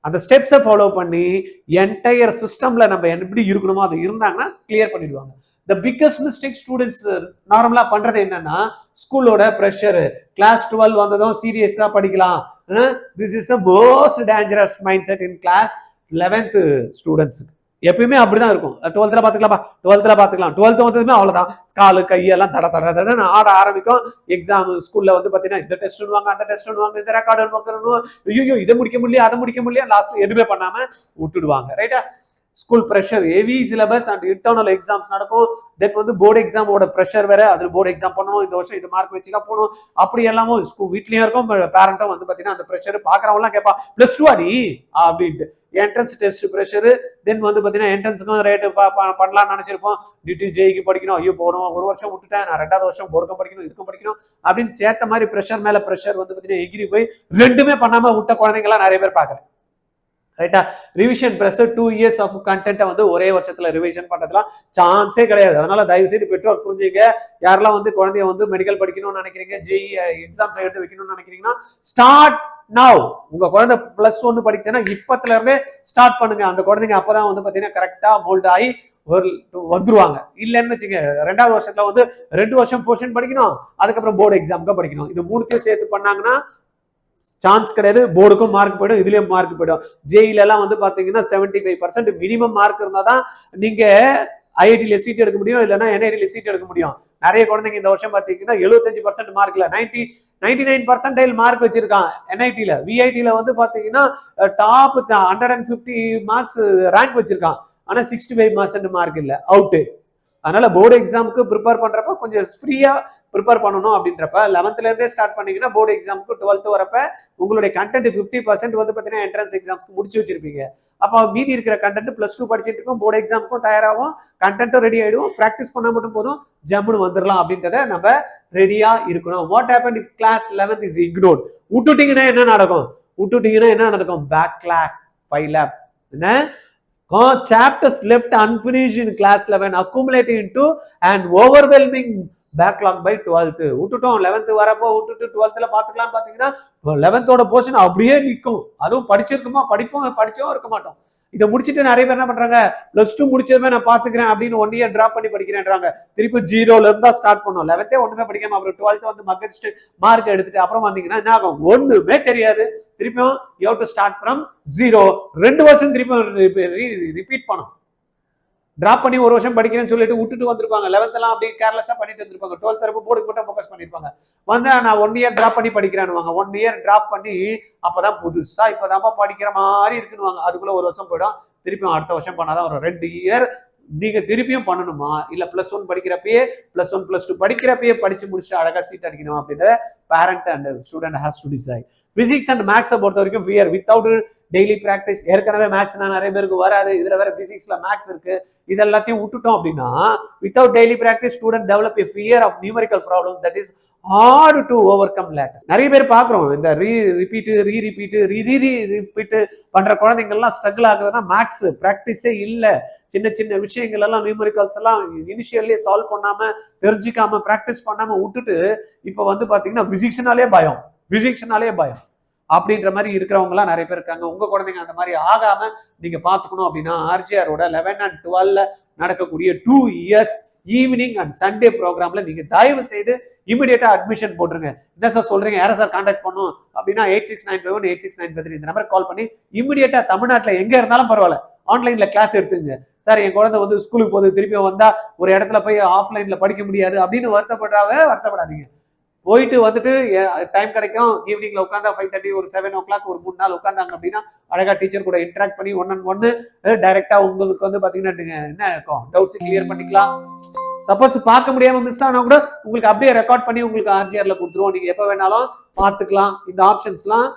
அந்த ஸ்டெப்ஸை ஃபாலோ பண்ணி என்டையர் சிஸ்டம்ல நம்ம எப்படி இருக்கணுமோ அது இருந்தாங்கன்னா கிளியர் பண்ணிடுவாங்க. த பிக்கஸ்ட் மிஸ்டேக் ஸ்டூடெண்ட்ஸ் நார்மலா பண்றது என்னன்னா, ஸ்கூலோட ப்ரெஷர், கிளாஸ் 12 வந்ததும் சீரியஸா படிக்கலாம். This is the most dangerous mind set in class 11th ஸ்டூடெண்ட்ஸுக்கு. எப்பயுமே அப்படிதான் இருக்கும். 12th பாத்துக்கலாம்ப்பா, 12th பாத்துக்கலாம். 12th வந்ததுமே அவ்வளவுதான், காலு கையெல்லாம் தட தட தடன்னு ஆட ஆரம்பிக்கும். எக்ஸாம் ஸ்கூல்ல வந்து பாத்தீங்கன்னா இந்த டெஸ்ட் அந்த டெஸ்ட் இந்த ரெக்கார்டு ஐயோ இதை முடிக்க முடியல, அதை முடிக்க முடியல, லாஸ்ட்ல எதுவுமே பண்ணாம விட்டுடுவாங்க. ரைட்டா? School pressure, heavy syllabus and internal exams நடக்கும். தென் வந்து போர்டு எக்ஸாமோட ப்ரெஷர் வேற, அது போர்டு எக்ஸாம் பண்ணணும், இந்த வருஷம் இது மார்க் வச்சுதான் போகணும். அப்படி எல்லாமும் ஸ்கூல் வீட்லயும் இருக்கும். பேரண்ட்டும் வந்து பாத்தீங்கன்னா அந்த ப்ரெஷர் பாக்குறவங்க எல்லாம் கேட்பா +2 அடி அப்படின்ட்டு. என்ட்ரன்ஸ் டெஸ்ட் ப்ரெஷர், தென் வந்து பாத்தீங்கன்னா என்ட்ரன்ஸுக்கும் ரேட்டு பண்ணலாம்னு நினைச்சிருப்போம். நீட் ஜேஇக்கு படிக்கணும், ஐயோ போகணும், ஒரு வருஷம் விட்டுட்டேன், நான் 2வது வருஷம் போர்டுக்கும் படிக்கணும், இதுக்கும் படிக்கணும் அப்படின்னு சேர்த்த மாதிரி ப்ரெஷர் மேல ப்ரெஷர் வந்து பாத்தீங்கன்னா எகிரி போய் ரெண்டுமே பண்ணாம விட்ட குழந்தைங்க எல்லாம் நிறைய பேர் பாக்குறேன். ரைட்டா? ரிவிஷன் ப்ரெஷர் 2 years ஆஃப் கண்டென்ட்டை வந்து ஒரே வருஷத்துல ரிவிஷன் பண்றதுலாம் சான்ஸே கிடையாது. அதனால தயவு செய்து பெற்றோர் புரிஞ்சுக்க. யாரெல்லாம் வந்து குழந்தைய வந்து மெடிக்கல் படிக்கணும்னு நினைக்கிறீங்க, ஜேஇ எக்ஸாம்ஸ் எடுத்து வைக்கணும்னு நினைக்கிறீங்கன்னா ஸ்டார்ட் நவ். உங்க குழந்தை +1 படிச்சேன்னா இப்பத்துல இருந்தே ஸ்டார்ட் பண்ணுங்க. அந்த குழந்தைங்க அப்பதான் வந்து பாத்தீங்கன்னா கரெக்டா மோல்ட் ஆகி வந்துருவாங்க. இல்லைன்னு வச்சுங்க, 2வது வருஷத்துல வந்து 2 வருஷம் போர்ஷன் படிக்கணும், அதுக்கப்புறம் போர்டு எக்ஸாமுக்கு படிக்கணும். இது 3த்தையும் சேர்த்து பண்ணாங்கன்னா சான்ஸ் கிடையாது. போர்டுக்கும் மார்க் போயிடும், இதுலயும் மார்க் போயிடும். ஜேஇல எல்லாம் வந்து பாத்தீங்கன்னா 75% மினிமம் மார்க் இருந்தாதான் நீங்க ஐஐடியில சீட் எடுக்க முடியும், இல்லைன்னா என்ஐடியில சீட் எடுக்க முடியும். நிறைய குழந்தைங்க இந்த வருஷம் பாத்தீங்கன்னா 75% மார்க்ல 99% மார்க் வச்சிருக்கான் என்ஐடியில. விஐடியில வந்து பாத்தீங்கன்னா டாப் 150 மார்க்ஸ் ரேங்க் வச்சிருக்கான், ஆனா 65% மார்க் இல்ல, அவுட். அதனால போர்டு எக்ஸாமுக்கு ப்ரிப்பேர் பண்றப்ப கொஞ்சம் ஃப்ரீயா ப்ரிப்பேர் பண்ணணும். அப்படின்றப்ப 11th இருந்தே ஸ்டார்ட் பண்ணீங்கன்னா போர்டு எக்ஸாமுக்கு 12th வரப்ப உங்களுடைய கண்டென்ட் 50% வந்து பாத்தீங்கன்னா என்ட்ரன்ஸ் எக்ஸாம்ஸ்க்கு முடிச்சு வச்சிருப்பீங்க. அப்போ மீதி இருக்கிற கண்டென்ட் +2 படிச்சுட்டு இருக்கும், போர்டு எக்ஸாமுக்கும் தயாராகும், கண்டென்ட்டும் ரெடி ஆயிடும், ப்ராக்டிஸ் பண்ணா மட்டும் போதும், ஜம்முன்னு வந்துடலாம் அப்படின்றத நம்ம ரெடியா இருக்கணும். What happen if class 11th is ignored? விட்டுட்டீங்கன்னா என்ன நடக்கும்? Backlog 5 lab. என்ன? Chapters left unfinished in class 11 accumulating into an overwhelming backlog by 12th. விட்டுட்டோம் 11th வரப்போ விட்டுட்டு 12thல பாத்துக்கலாம்னு பாத்தீங்கன்னா 11th போர்ஷன் அப்படியே நிற்கும். அதுவும் படிச்சிருக்குமா, படிச்சோம் இருக்க மாட்டோம். இதை முடிச்சுட்டு நிறைய பேர் என்ன பண்றாங்க, +2 முடிச்சதுமே நான் பாத்துக்கிறேன் அப்படின்னு 1 year டிராப் பண்ணி படிக்கிறேன்றாங்க. திருப்பி 0ல இருந்தா ஸ்டார்ட் பண்ணும். 11th ஒண்ணுமே படிக்காம அப்புறம் 12th வந்து மக்கடிச்சுட்டு மார்க் எடுத்துட்டு அப்புறம் வந்தீங்கன்னா என்ன ஆகும்? ஒண்ணுமே தெரியாது. திருப்பியும் you have to start from 0. 2 வருஷம் திருப்பியும் ரிப்பீட் பண்ணும். டிராப் பண்ணி 1 வருஷம் படிக்கிறேன்னு சொல்லிட்டு விட்டுட்டு வந்திருப்பாங்க. 11th எல்லாம் அப்படியே கேர்லெஸ்ஸா பண்ணிட்டு வந்திருப்பாங்க. 12th வரப்போ போர்டுக்கு மட்டும் ஃபோக்கஸ் பண்ணிருப்பாங்க. வந்து நான் 1 year டிராப் பண்ணி படிக்கிறேன்னு 1 year டிராப் பண்ணி அப்பதான் புதுசா இப்பதான்ப்பா படிக்கிற மாதிரி இருக்குன்னு. அதுக்குள்ள 1 வருஷம் போயிடும். திருப்பியும் அடுத்த வருஷம் பண்ணாதான் வரும். 2 year நீங்க திருப்பியும் பண்ணணுமா, இல்ல +1 படிக்கிறப்பயே +1 +2 படிக்கிறப்பயே படிச்சு முடிச்சுட்டு அழகா சீட் அடிக்கணும் அப்படின்றத parent and student has to decide. Physics and மேக்ஸை பொறுத்த வரைக்கும் ஃபியர் வித்தவுட் டெய்லி பிராக்டிஸ். ஏற்கனவே மேக்ஸ்னா நிறைய பேருக்கு வராது, இதுல வேற பிசிக்ஸ்ல மேக்ஸ் இருக்கு, இது எல்லாத்தையும் விட்டுட்டோம் அப்படின்னா without daily practice student develop a fear of numerical problem that is hard to overcome later. நிறைய பேர் பாக்குறோம் இந்த ரிப்பீட் பண்ற குழந்தைங்க எல்லாம் ஸ்ட்ரகிள் ஆகுதுன்னா மேக்ஸ் பிராக்டிஸே இல்ல. சின்ன சின்ன விஷயங்கள் எல்லாம் நியூமரிக்கல்ஸ் எல்லாம் இனிஷியல்லி சால்வ் பண்ணாம தெரிஞ்சுக்காம பிராக்டிஸ் பண்ணாம விட்டுட்டு இப்ப வந்து பாத்தீங்கன்னா பிசிக்ஸ்னாலே பயம் அப்படின்ற மாதிரி இருக்கிறவங்க எல்லாம் நிறைய பேர் இருக்காங்க. உங்க குழந்தைங்க அந்த மாதிரி ஆகாம நீங்க பாத்துக்கணும் அப்படின்னா ஆர்ஜிஆரோட 11 and 12 நடக்கக்கூடிய 2 years ஈவினிங் அண்ட் சண்டே ப்ரோக்ராம்ல நீங்க தயவு செய்து இமிடியேட்டா அட்மிஷன் போட்டுருங்க. என்ன சார் சொல்றீங்க, யாரை சார் கான்டாக்ட் பண்ணும் அப்படின்னா 8695186953 இந்த நம்பர் கால் பண்ணி இமிடியேட்டா தமிழ்நாட்டில் எங்க இருந்தாலும் பரவாயில்ல ஆன்லைன்ல கிளாஸ் எடுத்துங்க. சார் என் குழந்தை வந்து ஸ்கூலுக்கு போகுது, திருப்பி வந்தா ஒரு இடத்துல போய் ஆஃப்லைன்ல படிக்க முடியாது அப்படின்னு வருத்தப்படாதீங்க. போயிட்டு வந்துட்டு டைம் கிடைக்கும், ஈவினிங்ல உட்காந்து 5:30 ஒரு 7 o'clock ஒரு 3 நாள் உட்காந்தாங்க அப்படின்னா அழகா டீச்சர் கூட இன்டராக்ட் பண்ணி 1-on-1 டைரக்டா உங்களுக்கு வந்து பாத்தீங்கன்னா என்ன இருக்கும் டவுட்ஸ் கிளியர் பண்ணிக்கலாம். சப்போஸ் பார்க்க முடியாம மிஸ் ஆனா கூட உங்களுக்கு அப்படியே ரெக்கார்ட் பண்ணி உங்களுக்கு ஆர்ஜிஆர்ல கொடுத்துருவோம், நீங்க எப்ப வேணாலும் பார்த்துக்கலாம். இந்த ஆப்ஷன்ஸ்லாம்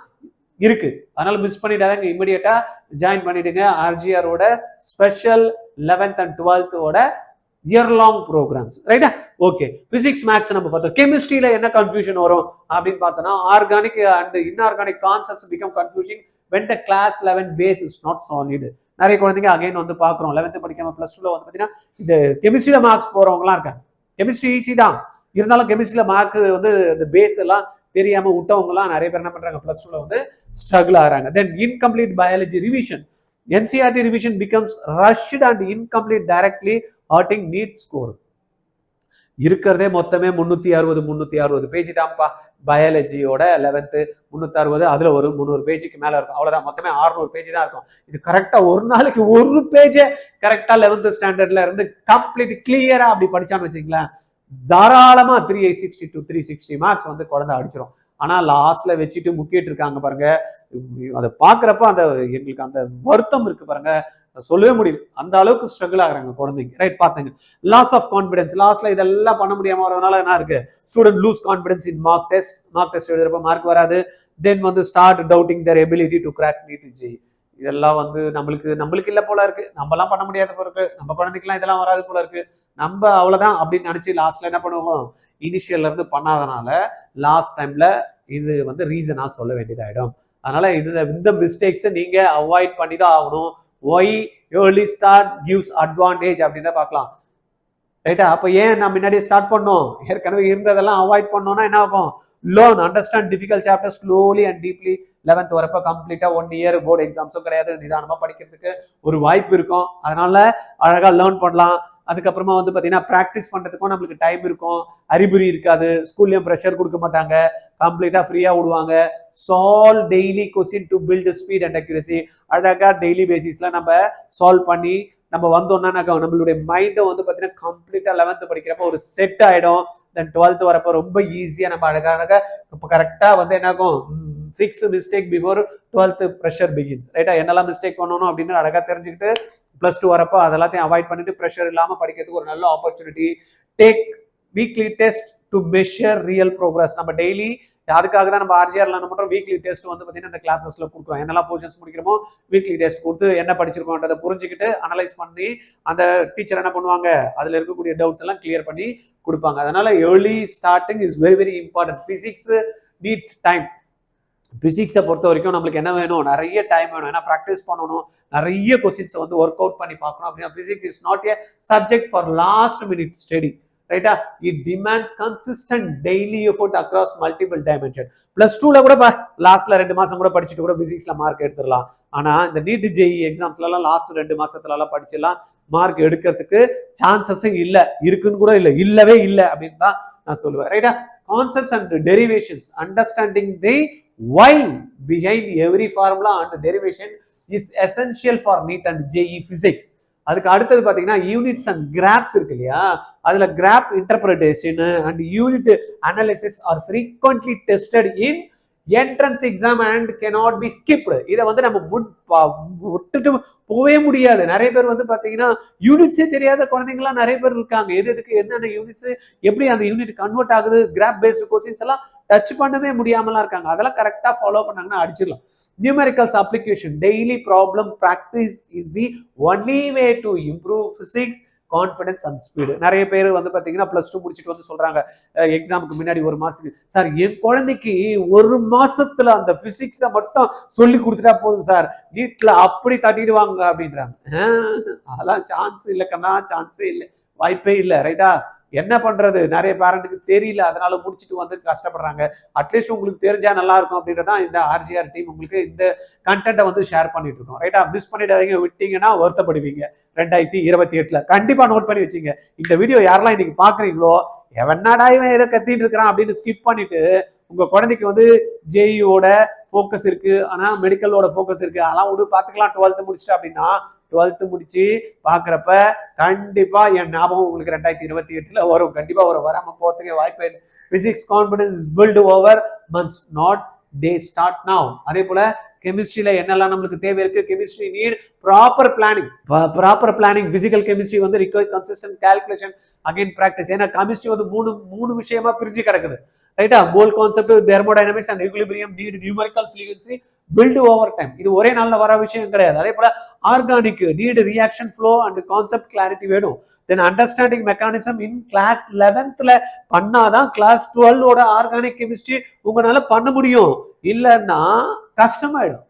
இருக்கு, அதனால மிஸ் பண்ணிட்டாங்க. இமிடியேட்டா ஜாயின் பண்ணிடுங்க ஆர்ஜிஆரோட special 11th and 12th year long programmes. ரைட்டா? ஓகே. பிசிக்ஸ் மேக்ஸ் நம்ம பார்த்தோம். கெமிஸ்ட்ரியில என்ன கன்ஃபியூஷன் வரும் அப்படின்னு பார்த்தோம்னா organic and inorganic concepts become confusing when the class 11 base is not solid. நிறைய குழந்தைங்க அகைன் வந்து பாக்குறோம் 11th படிக்காம +2ல வந்து பாத்தீங்கன்னா இந்த கெமிஸ்ட்ரியில மார்க்ஸ் போறவங்கலாம் இருக்காங்க. கெமிஸ்ட்ரி ஈஸி தான், இருந்தாலும் கெமிஸ்ட்ரியில மார்க் வந்து இந்த பேஸ் எல்லாம் தெரியாம விட்டவங்க எல்லாம் நிறைய பேர் என்ன பண்றாங்க +2ல வந்து ஸ்ட்ரகிள் ஆகிறாங்க. Then incomplete biology revision. NCERT revision becomes rushed and incomplete, directly hurting NEET score. இருக்கிறதே மொத்தமே 360 பேஜ் தான்ப்பா பயாலஜியோட 11th 360, அதுல ஒரு 300 பேஜுக்கு மேல இருக்கும், அவ்வளவுதான். மொத்தமே 600 பேஜ் தான் இருக்கும். இது கரெக்டா ஒரு நாளைக்கு ஒரு பேஜ் கரெக்டா 11th ஸ்டாண்டர்ட்ல இருந்து கம்ப்ளீட் கிளியரா அப்படி படிச்சான்னு வச்சுங்களேன், தாராளமா 360 to 360 மார்க்ஸ் வந்து குழந்தை அடிச்சிடும். ஆனா லாஸ்ட்ல வச்சுட்டு முக்கிட்டு இருக்காங்க பாருங்க, அதை பாக்குறப்ப அந்த எங்களுக்கு அந்த வருத்தம் இருக்கு பாருங்க, சொல்லவே முடியல. அந்த அளவுக்கு ஸ்ட்ரகிள் ஆகுறாங்க குழந்தைங்க. ரைட்? பாத்துங்க. Loss of confidence. லாஸ்ட்ல இதெல்லாம் பண்ண முடியாம வரதுனால என்ன இருக்கு, student lose confidence in mark test எழுதுறப்ப மார்க் வராது. தென் வந்து start doubting their ability to crack NEET JEE. இதெல்லாம் வந்து நம்மளுக்கு இல்ல போல இருக்கு, நம்ம எல்லாம் பண்ண முடியாத போல இருக்கு, நம்ம குழந்தைக்கெல்லாம் இதெல்லாம் வராது போல இருக்கு, நம்ம அவ்வளவுதான் அப்படின்னு நினைச்சு லாஸ்ட்ல என்ன பண்ணுவோம், இனிஷியல்ல இருந்து பண்ணாதனால லாஸ்ட் டைம்ல இது வந்து ரீசனா சொல்ல வேண்டியதாயிடும். அதனால இந்த மிஸ்டேக்ஸை நீங்க அவாய்ட் பண்ணி தான் ஆகணும். Why early start gives advantage அப்படின்னு பார்க்கலாம். ரைட்டா? அப்ப ஏன் நான் முன்னாடியே ஸ்டார்ட் பண்ணோம், ஏற்கனவே இருந்ததெல்லாம் அவாய்ட் பண்ணோம்னா என்ன ஆகும், learn understand difficult chapter slowly and deeply, 11th வரப்ப கம்ப்ளீட்டா 1 இயர் போர்டு எக்ஸாம்ஸும் கிடையாது, நிதானமா படிக்கிறதுக்கு ஒரு வாய்ப்பு இருக்கும். அதனால அழகா லேர்ன் பண்ணலாம். அதுக்கப்புறமா வந்து பாத்தீங்கன்னா ப்ராக்டிஸ் பண்றதுக்கும் நம்மளுக்கு டைம் இருக்கும், அறிகுறி இருக்காது, ஸ்கூல்லயும் ப்ரெஷர் கொடுக்க மாட்டாங்க, கம்ப்ளீட்டா ஃப்ரீயா விடுவாங்க. Solve daily question to build speed and accuracy. அழகா டெய்லி பேசிஸ்ல நம்ம சால்வ் பண்ணி நம்ம வந்தோம்னா நம்மளுடைய மைண்டை வந்து பாத்தீங்கன்னா கம்ப்ளீட்டா 11th படிக்கிறப்ப ஒரு செட் ஆயிடும். தென் 12th வரப்போ ரொம்ப ஈஸியா நம்ம அழகாக இப்போ கரெக்டா வந்து என்ன ஆகும், fix mistake before 12th pressure begins. ரைட்டா, என்னெல்லாம் மிஸ்டேக் பண்ணணும் அப்படின்னு அழகா தெரிஞ்சுக்கிட்டு +2 வரப்போ அதெல்லாத்தையும் அவாய்ட் பண்ணிட்டு ப்ரெஷர் இல்லாம படிக்கிறதுக்கு ஒரு நல்ல opportunity. Take weekly test to measure real progress. நம்ம டெய்லி அதுக்காக தான் நம்ம ஆர்ஜிஆர்ல என்ன பண்றோம், வீக்லி டெஸ்ட் வந்து பாத்தீங்கன்னா இந்த கிளாஸஸ்ல கொடுக்குறோம். என்னெல்லாம் போர்ஷன்ஸ் முடிக்கிறோமோ வீக்லி டெஸ்ட் கொடுத்து என்ன படிச்சிருக்கோன்றதை புரிஞ்சுக்கிட்டு அனலைஸ் பண்ணி அந்த டீச்சர் என்ன பண்ணுவாங்க, அதுல இருக்கக்கூடிய டவுட்ஸ் எல்லாம் கிளியர் பண்ணி கொடுப்பாங்க. அதனால early starting is very very important. Physics needs time. பிசிக்ஸை பொறுத்த வரைக்கும் நம்மளுக்கு என்ன வேணும், நிறைய டைம் வேணும். ஏன்னா ப்ராக்டிஸ் பண்ணணும், நிறைய கொஸ்டின்ஸை வந்து ஒர்க் அவுட் பண்ணி பார்க்கணும். அப்படின்னா physics is not a subject for last minute study. ரைட்டா, it demands consistent daily effort across multiple dimension. +2ல கூட லாஸ்ட்ல 2 மாசம் கூட படிச்சுட்டு கூட பிசிக்ஸ்ல மார்க் எடுத்துடலாம். ஆனா இந்த நீட் ஜேஇ எக்ஸாம்ஸ்ல எல்லாம் லாஸ்ட் 2 மாசத்துல எல்லாம் படிச்செல்லாம் மார்க் எடுக்கிறதுக்கு சான்சஸ் இல்ல, இருக்குன்னு கூட இல்ல, இல்லவே இல்ல அப்படின்னு தான் நான் சொல்லுவேன். ரைட்டா, concepts and derivations, understanding the why behind every formula and derivation is essential for NEET and JEE physics. அதுக்கு அடுத்தது பாத்தீங்கன்னா யூனிட்ஸ் அண்ட் கிராப்ஸ் இருக்கு இல்லையா, அதுல graph interpretation and unit analysis are frequently tested in entrance exam and cannot be skipped. இதை வந்து நம்ம விட்டுட்டு போவே முடியாது. நிறைய பேர் வந்து பாத்தீங்கன்னா யூனிட்ஸே தெரியாத குழந்தைங்களாம் நிறைய பேர் இருக்காங்க. எதுக்கு என்னென்ன யூனிட்ஸ், எப்படி அந்த யூனிட் கன்வெர்ட் ஆகுது, கிராப் பேஸ்டு கொஸ்டின்ஸ் எல்லாம் டச் பண்ணவே முடியாமலாம் இருக்காங்க. அதெல்லாம் கரெக்டா ஃபாலோ பண்ணாங்கன்னா அடிச்சிடலாம். Numericals application, daily problem practice is the only way to improve physics confidence and speed. நிறைய பேர் வந்து பார்த்தீங்கன்னா +2 முடிச்சுட்டு வந்து சொல்றாங்க எக்ஸாமுக்கு முன்னாடி 1 மாசத்துக்கு, சார் என் குழந்தைக்கு 1 மாசத்துல அந்த பிசிக்ஸை மட்டும் சொல்லி கொடுத்துட்டா போதும் சார், நீட்ல அப்படி தட்டிடுவாங்க அப்படின்றாங்க. அதெல்லாம் சான்ஸ் இல்லை கண்ணா, சான்ஸே இல்லை, வாய்ப்பே இல்லை. ரைட்டா, என்ன பண்றது, நிறைய பேரண்ட்டுக்கு தெரியல, அதனால முடிச்சுட்டு வந்து கஷ்டப்படுறாங்க. அட்லீஸ்ட் உங்களுக்கு தெரிஞ்சா நல்லா இருக்கும் அப்படின்றதான் இந்த ஆர்ஜிஆர் டீம் உங்களுக்கு இந்த கண்டென்ட்டை வந்து ஷேர் பண்ணிட்டு இருக்கோம். ரைட்டா, மிஸ் பண்ணிடாதீங்க, விட்டீங்கன்னா வருத்தப்படுவீங்க. 2028ல கண்டிப்பா நோட் பண்ணி வச்சுங்க. இந்த வீடியோ யாரெல்லாம் இன்னைக்கு பாக்குறீங்களோ, எவனாடா இவன் ஏதோ கத்திட்டு இருக்கிறான் அப்படின்னு ஸ்கிப் பண்ணிட்டு உங்க குழந்தைக்கு வந்து ஜேஇயோட ஃபோக்கஸ் இருக்கு, ஆனா மெடிக்கலோட ஃபோக்கஸ் இருக்கு, அதெல்லாம் விடு பார்த்துக்கலாம். 12th முடிச்சுட்டு அப்படின்னா 12th முடிச்சு பாக்குறப்ப கண்டிப்பா என் ஞாபகம் உங்களுக்கு 2028ல வரும். கண்டிப்பா வராம போறதுக்கு வாய்ப்பே இல்லை. Physics confidence is built over months, not day, start now. அதே போல கெமிஸ்ட்ரியில என்னெல்லாம் நம்மளுக்கு தேவை இருக்கு, chemistry need proper planning. Physical chemistry வந்து require consistent calculation, again practice. ஏன்னா கெமிஸ்ட்ரி வந்து மூணு விஷயமா பிரிஞ்சு கிடக்குது. ரைட்டா, mole concept, thermodynamics and equilibrium, need numerical fluency, build over time. இது ஒரே நாள்ல வர விஷயம் கிடையாது. அதே போல organic need reaction flow and concept clarity வேணும். தென் அண்டர்ஸ்டாண்டிங் மெக்கானிசம் இன் கிளாஸ் 11th பண்ணாதான் கிளாஸ் 12ஓட ஆர்கானிக் கெமிஸ்ட்ரி உங்களால பண்ண முடியும். இல்லைன்னா கஷ்டமாயிடும்,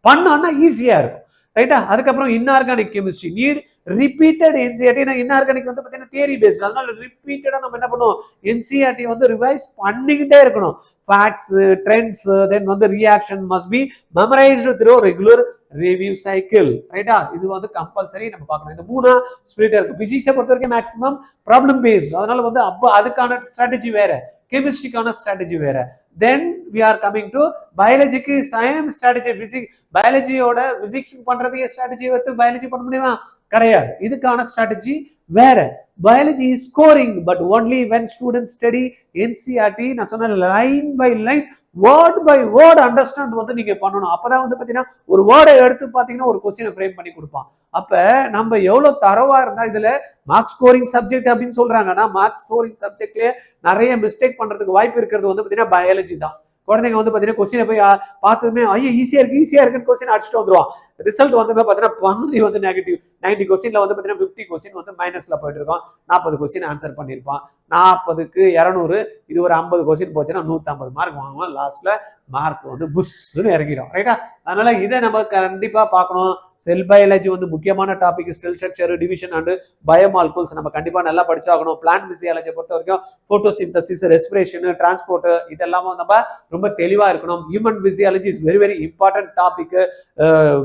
பண்ணான்னா ஈஸியா இருக்கும். ரைட்டா, அதுக்கப்புறம் inorganic chemistry NEET repeated NCERT. Inorganic வந்து பார்த்தீங்கன்னா தியரி பேஸ்ட், அதனால ரிப்பீட்டடா நம்ம என்ன பண்ணுவோம், என்சிஆர்டி வந்து ரிவைஸ் பண்ணிக்கிட்டே இருக்கணும். ஃபேக்ட்ஸ், ட்ரெண்ட்ஸ், தென் வந்து reaction must be memorised through regular review cycle. ரைட்டா, இது வந்து கம்பல்சரி நம்ம பார்க்கணும். இந்த 3 ஸ்பிரிட் இருக்கு. பிசிக்ஸை பொறுத்த வரைக்கும் மேக்ஸிமம் ப்ராப்ளம் பேஸ்ட், அதனால வந்து அப்போ அதுக்கான ஸ்ட்ராட்டஜி வேற, கெமிஸ்ட்ரிக்கான ஸ்ட்ராட்டஜி வேற. Then we are coming to பயாலஜிக்கு சேம் ஸ்ட்ராட்டஜி. பிசிக்ஸ் பயாலஜியோட பிசிக்ஸ் பண்றதுக்கு ஸ்ட்ராட்டஜி வந்து பயாலஜி பண்ண முடியுமா, கிடையாது. இதுக்கான ஸ்ட்ராட்டஜி வேற. Biology is scoring but only when students study NCERT. நான் சொன்ன line by line, word by word understand வந்து நீங்க பண்ணணும். அப்பதான் வந்து பாத்தீங்கன்னா ஒரு வேர்டை எடுத்து பாத்தீங்கன்னா ஒரு கொஸ்டினை ஃப்ரேம் பண்ணி கொடுப்பான். அப்ப நம்ம எவ்வளவு தரவா இருந்தா, இதுல மார்க் ஸ்கோரிங் சப்ஜெக்ட் அப்படின்னு சொல்றாங்கன்னா மார்க் ஸ்கோரிங் சப்ஜெக்ட்லயே நிறைய மிஸ்டேக் பண்றதுக்கு வாய்ப்பு இருக்கிறது வந்து பாத்தீங்கன்னா பயாலஜி தான். குழந்தைங்க வந்து பாத்தீங்கன்னா கொஸ்டினை போய் பார்த்ததுமே ஐயோ ஈஸியா இருக்குன்னு கொஸ்டின் அடிச்சுட்டு வந்துருவான். ரிசல்ட் வந்து பார்த்தீங்கன்னா பாதி வந்து நெகட்டிவ். 90 கொஸ்டின்ல வந்து பார்த்தீங்கன்னா 50 கொஸ்டின் வந்து மைனஸ்ல போயிட்டு இருக்கோம். 40 கொஸ்டின் ஆன்சர் பண்ணியிருப்பான். 40க்கு 200, இது ஒரு 50 கொஸ்டின் போச்சுன்னா 150 மார்க் வாங்குவோம். லாஸ்ட்ல மார்க் வந்து புஷ்னு இறங்கிடும். ரைட்டா? அதனால இதை நம்ம கண்டிப்பா பார்க்கணும். செல் பயாலஜி வந்து முக்கியமான topic. Sell structure, division and biomolecules நம்ம கண்டிப்பா நல்லா படிச்சாகணும். பிளான்ட் பிசியாலஜியை பொறுத்த வரைக்கும் போட்டோசிந்தசிஸ், ரெஸ்பிரேஷன், டிரான்ஸ்போர்ட் இதெல்லாமே நம்ம ரொம்ப தெளிவா இருக்கணும். Human physiology is very very important topic.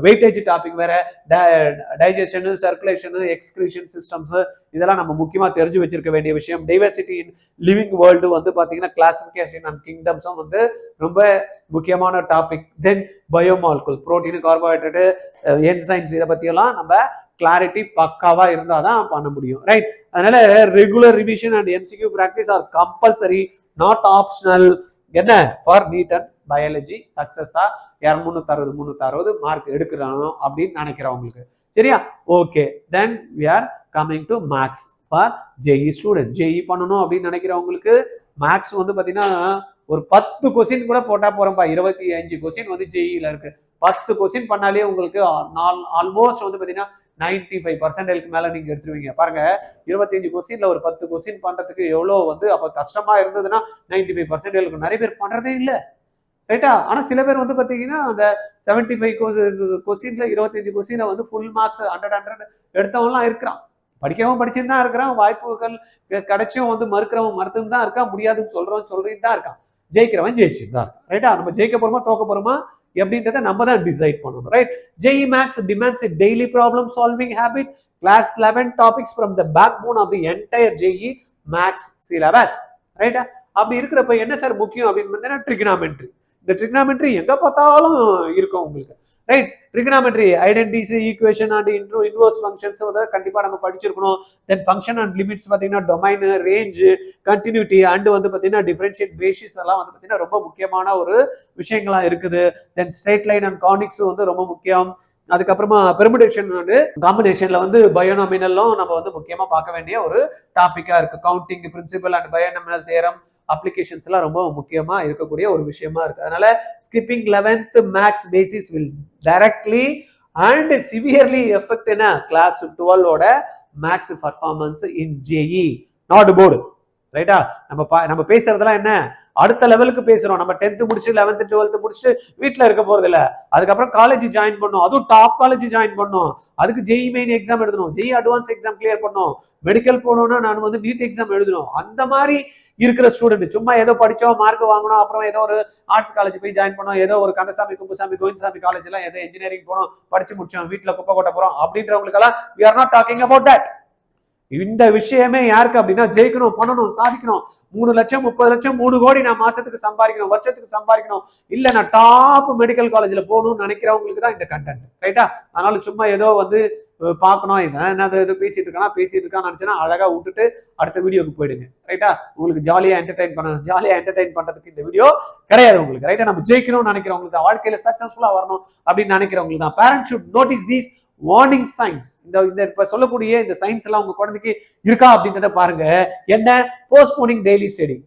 Weightage topic வேற, டைஜஷன், சர்க்குலேஷன், எக்ஸ்கிரீஷன் சிஸ்டம்ஸ் இதெல்லாம் நம்ம முக்கியமா தெரிஞ்சு வச்சிருக்க வேண்டிய விஷயம். டைவர்சிட்டி இன் லிவிங் வேர்ல்டு வந்து பாத்தீங்கன்னா கிளாசிபிகேஷன் அண்ட் கிங்டம்ஸும் வந்து ரொம்ப முக்கியமான டாபிக். தென் பயோமாலிகுல், புரோட்டீன், கார்போஹைட்ரேட், என்சைம்ஸ் இதை பத்தியெல்லாம் நம்ம கிளாரிட்டி பக்காவா இருந்தாதான் பண்ண முடியும். ரைட்? அதனால regular revision and MCQ practice are compulsory, not optional. என்ன ஃபார் நீட் அண்ட் பயாலஜி சக்சஸா 360 மார்க் எடுக்கிறோம் அப்படின்னு நினைக்கிறவங்களுக்கு. சரியா? Okay, then we are coming to maths for JEE student. JEE பண்ணணும் அப்படின்னு நினைக்கிறவங்களுக்கு மேக்ஸ் வந்து பாத்தீங்கன்னா ஒரு 10 கொஸ்டின் கூட போட்டா போறோம்ப்பா. 25 கொஸ்டின் வந்து ஜேஇல இருக்கு. 10 கொஸ்டின் பண்ணாலே உங்களுக்கு ஆல்மோஸ்ட் வந்து பாத்தீங்கன்னா 95% மேல நீங்க எடுத்துருவீங்க. பாருங்க, 25 கொஸ்டின்ல ஒரு 10 கொஸ்டின் பண்றதுக்கு எவ்வளவு வந்து அப்ப கஷ்டமா இருந்ததுன்னா 95% இருக்கும். நிறைய பேர் பண்றதே இல்லை. ரைட்டா? ஆனா சில பேர் வந்து பாத்தீங்கன்னா அந்த 75 கொஸ்டின்ல 25 கொஸ்டினை வந்து ஃபுல் மார்க்ஸ் 100 எடுத்தவங்கலாம் இருக்கிறான். படிக்கவும் படிச்சுன்னு தான் இருக்கிறான். வாய்ப்புகள் கிடைச்சும் வந்து மறுக்கிறவன் மறுத்துன்னு தான் இருக்கான். முடியாதுன்னு சொல்றேன்னு தான் இருக்கான். ஜெயிக்கிறவன் ஜெயிச்சுட்டு தான் இருக்கான். ரைட்டா? நம்ம ஜெயிக்க போறோமா தோக்க போறோமா எப்படின்றத நம்ம தான் டிசைட் பண்ணணும். Right? JEE Mains demands a daily problem solving habit. Class 11 topics from the backbone of the entire JEE Maths syllabus. ரைட்டா? அப்படி இருக்கிறப்ப என்ன சார் முக்கியம் அப்படின்னு பார்த்தீங்கன்னா ட்ரிகனாமெட்ரி. இந்த ட்ரிகனாமெட்ரி எங்க பார்த்தாலும் இருக்கும் உங்களுக்கு. Right? Trigonometry, identities, equation and inverse functions கண்டிப்பா நம்ம படிச்சிருக்கணும். தென் ஃபங்க்ஷன் அண்ட் லிமிட்ஸ் பார்த்தீங்கன்னா டொமைன், ரேஞ்ச், கண்டினியூட்டி அண்ட் வந்து பார்த்தீங்கன்னா டிஃபரன்ஷியேட் பேசிஸ் எல்லாம் வந்து பார்த்தீங்கன்னா ரொம்ப முக்கியமான ஒரு விஷயங்களா இருக்குது. தென் ஸ்ட்ரெயிட் லைன் அண்ட் கானிக்ஸ் வந்து ரொம்ப முக்கியம். அதுக்கப்புறமா பெர்முடேஷன் அண்ட் காம்பினேஷன்ல வந்து பயோனாமினலும் நம்ம வந்து முக்கியமா பார்க்க வேண்டிய ஒரு டாபிக்கா இருக்கு. Counting principle and binomial theorem applications எல்லாம் ரொம்ப முக்கியமா இருக்கக்கூடிய ஒரு விஷயமா இருக்கு. அதனால skipping 11th maths basis will directly and severely affect என்ன கிளாஸ் 12 ஓட maths performance in JEE not board. ரைட்டா? நம்ம பேசுறதெல்லாம் என்ன அடுத்த லெவலுக்கு பேசுறோம். நம்ம 10th முடிச்சுட்டு 11th 12th முடிச்சுட்டு வீட்டுல இருக்க போறது இல்ல. அதுக்கப்புறம் காலேஜ் ஜாயின் பண்ணும். அதுவும் டாப் காலேஜ் ஜாயின் பண்ணும். அதுக்கு ஜேஇ மெயின் எக்ஸாம் எழுதணும். ஜேஇ அட்வான்ஸ் எக்ஸாம் கிளியர் பண்ணும். மெடிக்கல் போகணும்னா நான் வந்து நீட் எக்ஸாம் எழுதணும். அந்த மாதிரி இருக்கிற ஸ்டூடெண்ட் சும்மா ஏதோ படிச்சோம் மார்க் வாங்கணும் அப்புறம் ஏதோ ஒரு ஆர்ட்ஸ் காலேஜ் போய் ஜாயின் பண்ணோம், ஏதோ ஒரு கந்தசாமி குப்புசாமி கோவிந்தசாமி காலேஜ் எல்லாம் ஏதோ இன்ஜினியரிங் போனோம் படிச்சு முடிச்சோம் வீட்டுல குப்பை கொட்ட போறோம் அப்படின்றவங்களுக்கு எல்லாம் we are not talking about that. இந்த விஷயமே யாருக்கு அப்படின்னா ஜெயிக்கணும், பண்ணணும், சாதிக்கணும். 3 லட்சம் 30 லட்சம் 3 கோடி நான் மாசத்துக்கு சம்பாதிக்கணும், வருஷத்துக்கு சம்பாதிக்கணும், இல்ல நான் டாப் மெடிக்கல் காலேஜ்ல போகணும்னு நினைக்கிறவங்களுக்கு தான் இந்த கண்டென்ட். ரைட்டா? அதனால சும்மா ஏதோ வந்து பார்க்கணும் என்ன ஏதோ பேசிட்டு இருக்கான்னு நினைச்சேன்னா அழகா விட்டுட்டு அடுத்த வீடியோக்கு போயிடுங்க. ரைட்டா? உங்களுக்கு ஜாலியா என்டர்டைன் பண்றதுக்கு இந்த வீடியோ கிடையாது உங்களுக்கு. ரைட்டா? நம்ம ஜெயிக்கணும்னு நினைக்கிறவங்களுக்கு, வாழ்க்கையில சக்சஸ்ஃபுல்லா வரணும் அப்படின்னு நினைக்கிறவங்களுக்கு தான். Parents should notice these warning science. இந்த இப்ப சொல்லக்கூடிய இந்த சைன்ஸ் எல்லாம் உங்க குழந்தைக்கு இருக்கா அப்படின்றத பாருங்க. என்ன? Postponing daily study.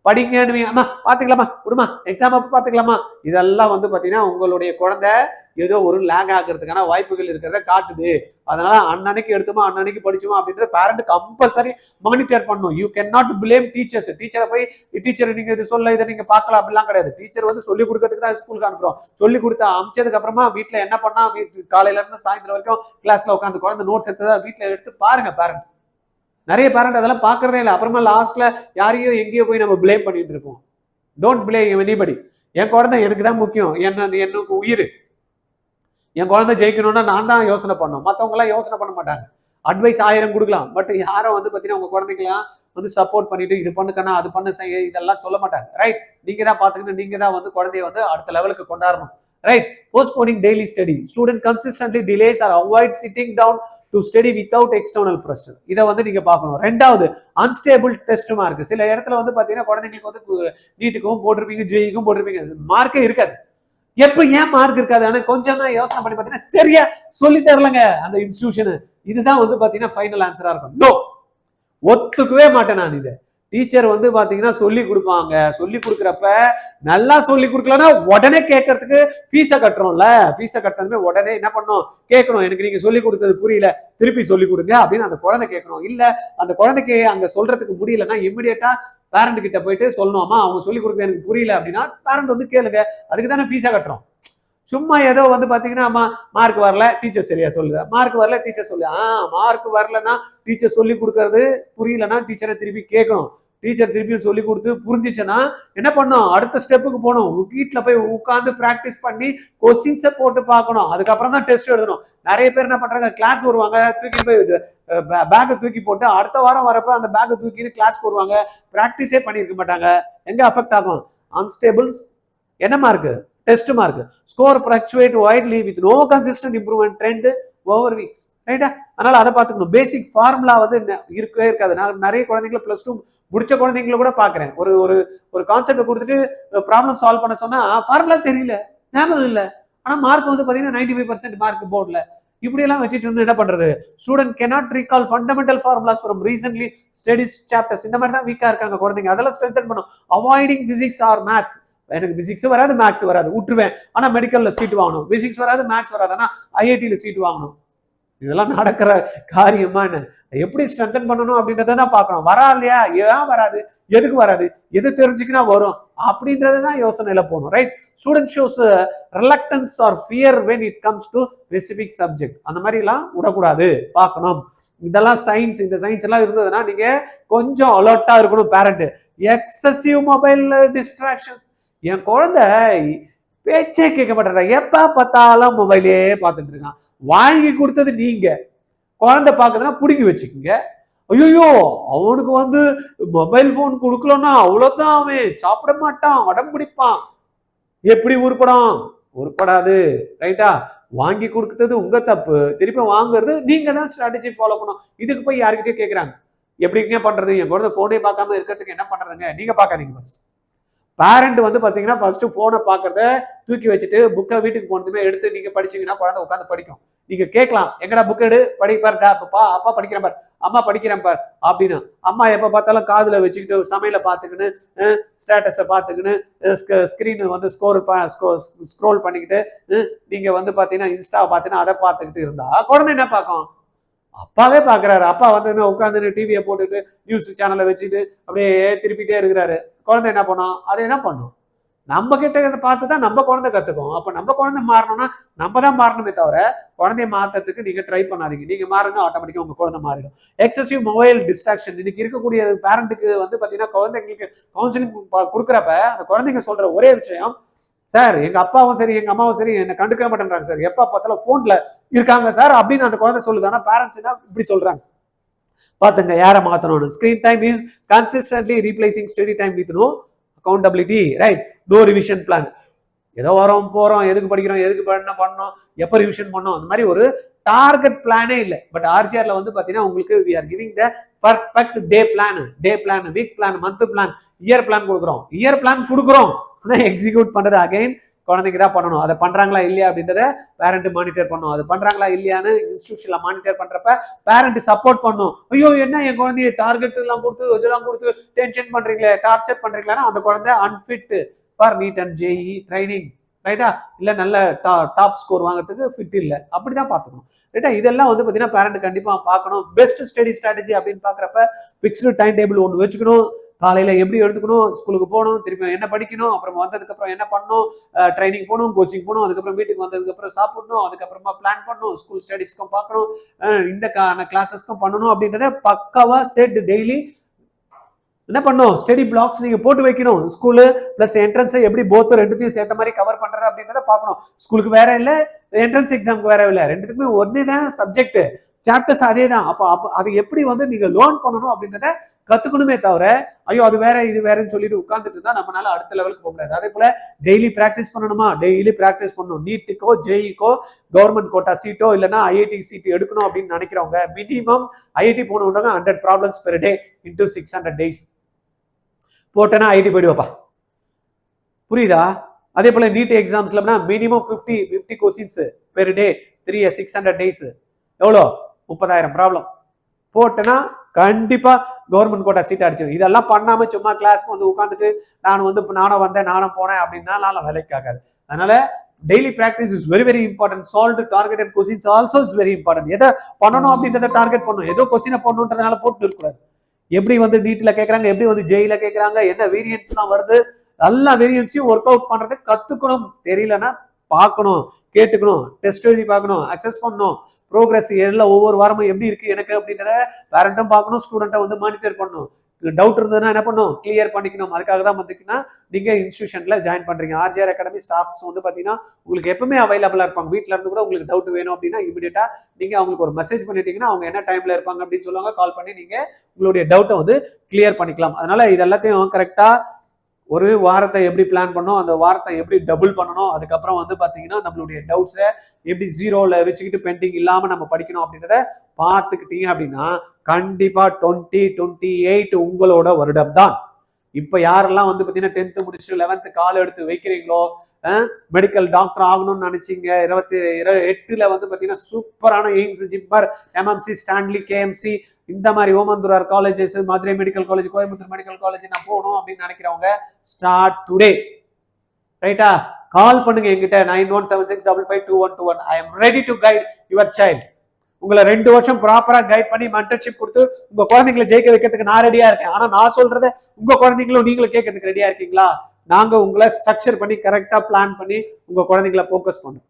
படிங்கன்னு அம்மா பாத்துக்கலாமா, விடுமா, எக்ஸாம் அப்ப பாத்துக்கலாமா, இதெல்லாம் வந்து பாத்தீங்கன்னா உங்களுடைய குழந்தை ஏதோ ஒரு லேக் ஆகிறதுக்கான வாய்ப்புகள் இருக்கிறத காட்டுது. அதனால அன்னன்னைக்கு எடுத்துமா அன்னன்னைக்கு படிச்சுமா அப்படின்றத பேரண்ட் கம்பல்சரி மானிட்டர் பண்ணணும். You can not blame teachers. டீச்சரை போய் டீச்சர் நீங்க இது சொல்ல இதை நீங்க பார்க்கலாம் அப்படிலாம் கிடையாது. டீச்சர் வந்து சொல்லி கொடுக்கறதுக்கு தான் ஸ்கூலுக்கு அனுப்புறோம். சொல்லி கொடுத்து அமிச்சதுக்கு அப்புறமா வீட்டுல என்ன பண்ணா காலையில இருந்து சாயந்தரம் வரைக்கும் கிளாஸ்ல உட்காந்து குழந்தை நோட்ஸ் எடுத்ததா வீட்டுல எடுத்து பாருங்க. பேரண்ட் நிறைய பேரண்ட் அதெல்லாம் பாக்குறதே இல்லை. அப்புறமா லாஸ்ட்ல யாரையும் எங்கேயோ போய் நம்ம பிளேம் பண்ணிட்டு இருக்கோம். Don't blame anybody. என் குழந்தை எனக்கு தான் முக்கியம், எனக்கு உயிர். என் குழந்தை ஜெயிக்கணும்னா நான் தான் யோசனை பண்ணணும், மற்றவங்க எல்லாம் யோசனை பண்ண மாட்டாங்க. அட்வைஸ் 1000 கொடுக்கலாம், பட் யாரும் வந்து பாத்தீங்கன்னா உங்க குழந்தைங்களாம் வந்து சப்போர்ட் பண்ணிட்டு இது பண்ணுக்கன்னா அது பண்ணு செய்ய இதெல்லாம் சொல்ல மாட்டாங்க. ரைட்? நீங்க தான் பாத்துக்கிட்டு நீங்க தான் வந்து குழந்தைய வந்து அடுத்த லெவலுக்கு கொண்டாடணும். Right? Postponing daily study. Student consistently delays or avoid sitting down to study without external pressure. இதை வந்து நீங்க பார்க்கணும். ரெண்டாவது, அன்ஸ்டேபிள் டெஸ்ட் மார்க். சில இடத்துல வந்து பாத்தீங்கன்னா குழந்தைங்களுக்கு வந்து நீட்டுக்கும் போட்டிருப்பீங்க, ஜேஇக்கும் போட்டிருப்பீங்க, மார்க்கே இருக்காது. எப்ப ஏன் மார்க் இருக்காது? ஆனா கொஞ்சம் தான் யோசனை பண்ணி பாத்தீங்கன்னா சரியா சொல்லி தரலங்க அந்த இன்ஸ்டிடியூஷன். இதுதான் வந்து பாத்தீங்கன்னா ஃபைனல் ஆன்சரா இருக்கும். நோ, ஒத்துக்கவே மாட்டேன் நான் இதை. டீச்சர் வந்து பாத்தீங்கன்னா சொல்லி கொடுப்பாங்க. சொல்லி கொடுக்குறப்ப நல்லா சொல்லி கொடுக்கலன்னா உடனே கேட்கறதுக்கு ஃபீஸை கட்டுறோம்ல, ஃபீஸை கட்டுறதுமே உடனே என்ன பண்ணணும், கேட்கணும். எனக்கு நீங்க சொல்லி கொடுத்தது புரியல, திருப்பி சொல்லி கொடுங்க அப்படின்னு அந்த குழந்தை கேட்கணும். இல்ல அந்த குழந்தைக்கு அங்க சொல்றதுக்கு முடியலன்னா இமிடியேட்டா பேரண்ட் கிட்ட போயிட்டு சொல்லணுமா, அவங்க சொல்லி கொடுக்க எனக்கு புரியல அப்படின்னா பேரண்ட் வந்து கேளுங்க. அதுக்கு தானே ஃபீஸா கட்டுறோம். சும்மா ஏதோ வந்து பாத்தீங்கன்னா மார்க் வரல டீச்சர் சரியா சொல்லுது, மார்க் வரல டீச்சர் சொல்லு. மார்க் வரலன்னா டீச்சர் சொல்லி கொடுக்கறது புரியலன்னா டீச்சரை திருப்பி கேட்கணும். டீச்சர் திருப்பியும் சொல்லி கொடுத்து புரிஞ்சிச்சுன்னா என்ன பண்ணும், அடுத்த ஸ்டெப்புக்கு போகணும். வீட்டில் போய் உட்காந்து ப்ராக்டிஸ் பண்ணி கொஸ்டின்ஸை போட்டு பார்க்கணும். அதுக்கப்புறம் தான் டெஸ்ட் எழுதணும். நிறைய பேர் என்ன பண்றாங்க, கிளாஸ் வருவாங்க, தூக்கி போய் பேக்கை தூக்கி போட்டு அடுத்த வாரம் வரப்ப அந்த பேக்கை தூக்கிட்டு கிளாஸ் போடுவாங்க. ப்ராக்டிஸே பண்ணியிருக்க மாட்டாங்க. எங்க அஃபெக்ட் ஆகும், அன்ஸ்டேபிள்ஸ் என்ன mark, test mark. Score fluctuate widely with no consistent improvement trend over weeks. ரைட்டா? அதனால அதை பார்த்துக்கணும். பேசிக் ஃபார்முலா வந்து இருக்கவே இருக்காது. நான் நிறைய குழந்தைங்களை +2 முடிச்ச குழந்தைங்களை கூட பாக்குறேன். ஒரு ஒரு ஒரு கான்செப்ட் கொடுத்துட்டு ப்ராப்ளம் சால்வ் பண்ண சொன்னா ஃபார்முலா தெரியல, ஞாபகம் இல்லை, ஆனா மார்க் வந்து பாத்தீங்கன்னா 95% மார்க் போர்ட்ல. இப்படி எல்லாம் வச்சுட்டு இருந்து என்ன பண்றது, student cannot recall fundamental formulas from recently studies chapters. இந்த மாதிரி தான் வீக்கா இருக்காங்க குழந்தைங்க. அதெல்லாம் ஸ்ட்ரென்தன் பண்ணும். Avoiding physics or maths. எனக்கு பிசிக்ஸ் வராது, மேத்ஸ் வராது, விட்டுருவேன். ஆனா மெடிக்கல்ல சீட் வாங்கணும். பிசிக்ஸ் வராது, மேத்ஸ் வராது, ஆனா ஐஐடியில சீட் வாங்கணும். இதெல்லாம் நடக்கிற காரியமா என்ன? எப்படி ஸ்ட்ரென்தன் பண்ணணும் அப்படின்றத தான் பார்க்கணும். வரா இல்லையா, ஏன் வராது, எதுக்கு வராது, எது தெரிஞ்சுக்கினா வரும் அப்படின்றதான் யோசனையில போகணும். Right? Student shows reluctance or fear when it comes to specific subject. அந்த மாதிரி எல்லாம் விடக்கூடாது, பார்க்கணும். இதெல்லாம் சயின்ஸ். இந்த சயின்ஸ் எல்லாம் இருந்ததுன்னா நீங்க கொஞ்சம் அலர்ட்டா இருக்கணும். Parent excessive mobile distraction. என் குழந்தை பேச்சே கேட்க மாட்டேன், எப்ப பார்த்தாலும் மொபைலே பார்த்துட்டு இருக்கான். வாங்கி கொடுத்தது நீங்க, குழந்தை பார்க்குதுன்னா பிடிங்கி வச்சுக்கோங்க. ஐயோ அவனுக்கு வந்து மொபைல் போன் கொடுக்கலன்னா அவ்வளவுதான், அவன் சாப்பிட மாட்டான், அடம் பிடிப்பான். எப்படி உருப்படும்? உருப்படாது. ரைட்டா? வாங்கி கொடுத்தது உங்க தப்பு, திருப்பி வாங்குறது நீங்க தான் ஸ்ட்ராட்டஜி ஃபாலோ பண்ணணும். இதுக்கு போய் யாருக்கிட்டே கேட்கறாங்க எப்படிங்க பண்றது, என் குழந்தை போனே பார்க்காம இருக்கிறதுக்கு என்ன பண்றதுங்க? நீங்க பார்க்காதீங்க. ஃபர்ஸ்ட் பேரண்ட் வந்து பாத்தீங்கன்னா ஃபர்ஸ்ட் போனை பார்க்கறத தூக்கி வச்சுட்டு புக்கை வீட்டுக்கு போனதுமே எடுத்து நீங்க படிச்சீங்கன்னா குழந்தை உட்காந்து படிக்கும். நீங்க கேட்கலாம், எங்கடா புக் எடு படிப்பாருடா, அப்பா படிக்கிறேன் பார், அம்மா படிக்கிறேன் பார் அப்படின்னு. அம்மா எப்ப பார்த்தாலும் காதுல வச்சுக்கிட்டு சமையலை பார்த்துக்கின்னு ஸ்டேட்டஸை பார்த்துக்கின்னு ஸ்கிரீன் வந்து ஸ்க்ரோல் பண்ணிக்கிட்டு நீங்க வந்து பாத்தீங்கன்னா இன்ஸ்டாவை பார்த்தீங்கன்னா அதை பார்த்துக்கிட்டு இருந்தா குழந்தை என்ன பார்க்கும்? அப்பாவே பாக்குறாரு. அப்பா வந்து உட்காந்து டிவியை போட்டுட்டு நியூஸ் சேனலை வச்சுட்டு அப்படியே திருப்பிட்டே இருக்கிறாரு. குழந்தை என்ன பண்ணும்? அதே தான் பண்ணும். நம்ம கிட்ட பார்த்துதான் நம்ம குழந்தை கத்துக்கும். அப்ப நம்ம குழந்தை மாறணும்னா நம்ம தான் மாறணுமே தவிர குழந்தைய மாற்றத்துக்கு நீங்க ட்ரை பண்ணாதீங்க. நீங்க மாறுங்க, ஆட்டோமேட்டிக்கா உங்க குழந்தை மாறிடும். Excessive mobile distraction. இன்னைக்கு இருக்கக்கூடிய பேரண்ட்டுக்கு வந்து பாத்தீங்கன்னா குழந்தைங்களுக்கு கவுன்சிலிங் கொடுக்குறப்ப அந்த குழந்தைங்க சொல்ற ஒரே விஷயம், சார் எங்க அப்பாவும் சரி எங்க அம்மாவும் சரி என்ன கண்டுக்க மாட்டேன்றாங்க சார், எப்ப பார்த்தாலும் போன்ல இருக்காங்க சார் அப்படின்னு அந்த குழந்தை சொல்லுது. ஆனா பேரண்ட்ஸ் என்ன இப்படி சொல்றாங்க பாத்துங்க, யாரை மாத்தணும்? Screen time is consistently replacing study time with no accountability. Right? No revision plan. ஏதோ வரோம் போறோம், எதுக்கு படிக்கிறோம், எதுக்கு பண்ணோம், எப்ப ரிவிஷன் பண்ணோம், அந்த மாதிரி ஒரு டார்கெட் பிளானே இல்லை. பட் ஆர்சிஆர்ல வந்து பாத்தீங்கன்னா உங்களுக்கு we are giving the perfect day plan, week plan, month plan, year plan கொடுக்குறோம். இயர் பிளான் கொடுக்குறோம், ஆனா எக்ஸிக்யூட் பண்றது அகைன் குழந்தைக்கு தான் பண்ணணும். அதை பண்றாங்களா இல்லையா அப்படின்றத பேரண்ட் மானிட்டர் பண்ணும். அது பண்றாங்களா இல்லையான்னு இன்ஸ்டிடியூஷன்ல மானிட்டர் பண்றப்ப பேரண்ட் சப்போர்ட் பண்ணும். ஐயோ என்ன என் குழந்தைய டார்கெட் எல்லாம் கொடுத்து இதெல்லாம் கொடுத்து டென்ஷன் பண்றீங்களே, டார்ச்சர் பண்றீங்களா, அந்த குழந்தை unfit for NEET and JEE training. ரைட்டா? இல்ல நல்ல டாப் ஸ்கோர் வாங்குறதுக்கு ஃபிட் இல்லை. அப்படிதான் பார்த்துக்கணும். ரைட்டா? இதெல்லாம் வந்து பாத்தீங்கன்னா பேரண்ட் கண்டிப்பா பார்க்கணும். பெஸ்ட் ஸ்டடி ஸ்ட்ராட்டஜி அப்படின்னு பாக்குறப்ப பிக்ஸ்டு டைம் டேபிள் ஒன்று வச்சுக்கணும். காலையில எப்படி எடுத்துக்கணும், ஸ்கூலுக்கு போகணும், திருப்பி என்ன படிக்கணும், அப்புறம் வந்ததுக்கு அப்புறம் என்ன பண்ணணும், ட்ரைனிங் போகணும், கோச்சிங் போகணும், அதுக்கப்புறம் வீட்டுக்கு வந்ததுக்கு அப்புறம் சாப்பிடணும், அதுக்கப்புறமா பிளான் பண்ணணும், ஸ்கூல் ஸ்டடிஸ்க்கும் பார்க்கணும், இந்த கிளாஸஸ்க்கும் பண்ணணும் அப்படின்றத பக்காவா செட் டெய்லி என்ன பண்ணும், ஸ்டடி பிளாக்ஸ் நீங்க போட்டு வைக்கணும். ஸ்கூலு பிளஸ் என்ட்ரன்ஸை எப்படி போத் ரெண்டுத்தையும் சேர்த்த மாதிரி கவர் பண்றது அப்படின்றத பார்க்கணும். ஸ்கூலுக்கு வேற இல்லை, என்ட்ரன்ஸ் எக்ஸாமுக்கு வேற இல்லை, ரெண்டுத்துக்குமே ஒன்னே தான் சப்ஜெக்ட், சாப்டர்ஸ் அதே தான். அப்போ அது எப்படி வந்து நீங்க லேர்ன் பண்ணணும் அப்படின்றத கத்துக்கணுமே தவிர ஐயோ அது வேற இது வேறன்னு சொல்லிட்டு உட்கார்ந்துட்டு இருந்தா நம்மளால அடுத்த லெவலுக்கு போக முடியாது. அதே போல டெய்லி பிராக்டிஸ் பண்ணணுமா, டெய்லி பிராக்டிஸ் பண்ணணும். நீட்டுக்கோ ஜேஇக்கோ கவர்மெண்ட் கோட்டா சீட்டோ இல்லைன்னா ஐஐடி சீட் எடுக்கணும் அப்படின்னு நினைக்கிறவங்க மினிமம் ஐஐடி போனவங்க 100 problems per day into 600 days போட்டேன்னா ஐஐடி போயிடுவாப்பா. புரியுதா? அதே போல நீட் எக்ஸாம்ஸ்ல minimum 50 questions per day 600 days எவ்வளோ 30,000 ப்ராப்ளம் போட்டேன்னா கண்டிப்பா கவர்மெண்ட் கோட்டா சீட் அடிச்சிடும். இதெல்லாம் பண்ணாம சும்மா கிளாஸ்க்கு வந்து உட்காந்துட்டு நானும் வந்தேன் நானும் போனேன் அப்படின்னா வேலைக்கு ஆகாது. அதனால daily practice is very very important. Solve targeted questions also is very important. எதை பண்ணணும் அப்படின்றத டார்கெட் பண்ணணும். ஏதோ கொஸ்டினை பண்ணணுன்றதுனால போட்டு இருக்கக்கூடாது. எப்படி வந்து நீட்ல கேட்கறாங்க, எப்படி வந்து ஜெயில கேட்கறாங்க, என்ன வேரியன்ஸ் தான் வருது, எல்லா வேரியன்ஸையும் ஒர்க் அவுட் பண்றதை கத்துக்கணும். தெரியலன்னா பார்க்கணும், கேட்டுக்கணும், டெஸ்ட் எழுதி பார்க்கணும், அக்சஸ் பண்ணணும், ப்ரோக்ரஸ் எல்லாம் ஒவ்வொரு வாரமும் எப்படி இருக்கு எனக்கு அப்படின்றத பேரண்ட்டும் பார்க்கணும், ஸ்டூடெண்ட்டை வந்து மானிட்டர் பண்ணணும். டவுட் இருந்ததுன்னா என்ன பண்ணும், கிளியர் பண்ணிக்கணும். அதுக்காக தான் வந்துட்டுன்னா நீங்க இன்ஸ்டியூஷன்ல ஜாயின் பண்றீங்க. ஆர்ஜிஆர் அகாடமி ஸ்டாஃப்ஸ் வந்து பாத்தீங்கன்னா உங்களுக்கு எப்பவுமே அவைலபிளா இருப்பாங்க. வீட்டுல இருந்து கூட உங்களுக்கு டவுட் வேணும் அப்படின்னா இமீடியட்டா நீங்க அவங்களுக்கு ஒரு மெசேஜ் பண்ணிட்டீங்கன்னா அவங்க என்ன டைம்ல இருப்பாங்க அப்படின்னு சொல்லுவாங்க. கால் பண்ணி நீங்க உங்களுடைய டவுட்டை வந்து கிளியர் பண்ணிக்கலாம். அதனால இது எல்லாத்தையும் கரெக்டா ஒரு வாரத்தை எப்படி பிளான் பண்ணணும், அந்த வாரத்தை எப்படி டபுள் பண்ணணும், அதுக்கப்புறம் வந்து பாத்தீங்கன்னா நம்மளுடைய டவுட்ஸை எப்படி ஜீரோல வச்சுக்கிட்டு பெண்டிங் இல்லாம நம்ம படிக்கணும் அப்படின்றத பார்த்துக்கிட்டீங்க அப்படின்னா கண்டிப்பா 2028 உங்களோட வருடம் தான். இப்ப யாரெல்லாம் வந்து பாத்தீங்கன்னா 10th முடிச்சுட்டு 11th கால் எடுத்து வைக்கிறீங்களோ, மெடிக்கல் டாக்டர் ஆகணும்னு நினைச்சீங்க, 28ல வந்து பாத்தீங்கன்னா சூப்பரான AIIMS, JIPMER, MMC, Stanley, KMC, இந்த மாதிரி Omandurar colleges, Madurai medical college, Coimbatore medical college நான் போகணும் அப்படின்னு நினைக்கிறவங்க ஸ்டார்ட் டுடே. ரைட்டா? கால் பண்ணுங்க என்கிட்ட 9176552121. I am ready to guide your child. உங்களை 2 வருஷம் ப்ராப்பரா கைட் பண்ணி மென்டர்ஷிப் கொடுத்து உங்க குழந்தைங்களை ஜெயிக்க வைக்கிறதுக்கு நான் ரெடியா இருக்கேன். ஆனா நான் சொல்றத உங்க குழந்தைங்களும் நீங்களும் கேட்கறதுக்கு ரெடியா இருக்கீங்களா? நாங்க உங்களை ஸ்ட்ரக்சர் பண்ணி கரெக்டா பிளான் பண்ணி உங்க குழந்தைங்களை போக்கஸ் பண்ணும்.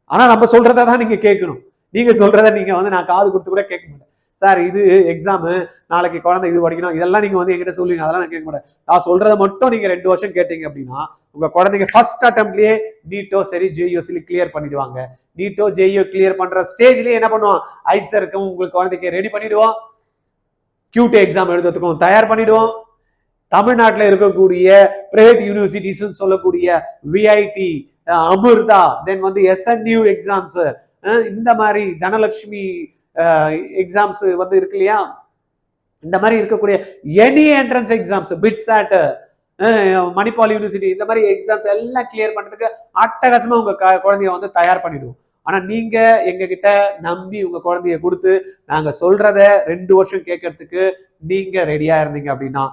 ஆனா நம்ம சொல்றதை தான் நீங்க கேட்கணும். நீங்க சொல்றதை நீங்க வந்து நான் காது கொடுத்து கூட கேட்க மாட்டேன். சார் இது எக்ஸாமு, நாளைக்கு குழந்தை இது படிக்கணும், இதெல்லாம் நீங்க வந்து என்கிட்ட சொல்லுவீங்க. அதெல்லாம் நான் கேட்க மாட்டேன். நான் சொல்றதை மட்டும் நீங்க 2 வருஷம் கேட்டீங்க அப்படின்னா உங்க குழந்தைங்க ஃபர்ஸ்ட் அட்டெம்ப்ட்லயே நீட்டோ சரி ஜேஇஓ சரி கிளியர் பண்ணிடுவாங்க. நீட்டோ ஜேஇஓ கிளியர் பண்ற ஸ்டேஜ்லயே என்ன பண்ணுவோம், ஐசருக்கும் உங்களுக்கு குழந்தைக்கு ரெடி பண்ணிடுவோம். QT எக்ஸாம் எழுதுறதுக்கும் தயார் பண்ணிடுவோம். தமிழ்நாட்டில் இருக்கக்கூடிய பிரைவேட் யூனிவர்சிட்டிஸ் சொல்லக்கூடிய விஐடி, அமிர்தா, தென் வந்து SNU எக்ஸாம்ஸ், இந்த மாதிரி தனலட்சுமி எக்ஸாம்ஸ் வந்து இருக்கு இல்லையா, இந்த மாதிரி இருக்கக்கூடிய any entrance exams, BITSAT, Manipal university, இந்த மாதிரி எக்ஸாம்ஸ் எல்லாம் கிளியர் பண்றதுக்கு அட்டகாசமா உங்க குழந்தைய வந்து தயார் பண்ணிடுவோம். ஆனா நீங்க எங்க கிட்ட நம்பி உங்க குழந்தைய கொடுத்து நாங்க சொல்றத 2 வருஷம் கேட்கறதுக்கு நீங்க ரெடியா இருந்தீங்க அப்படின்னா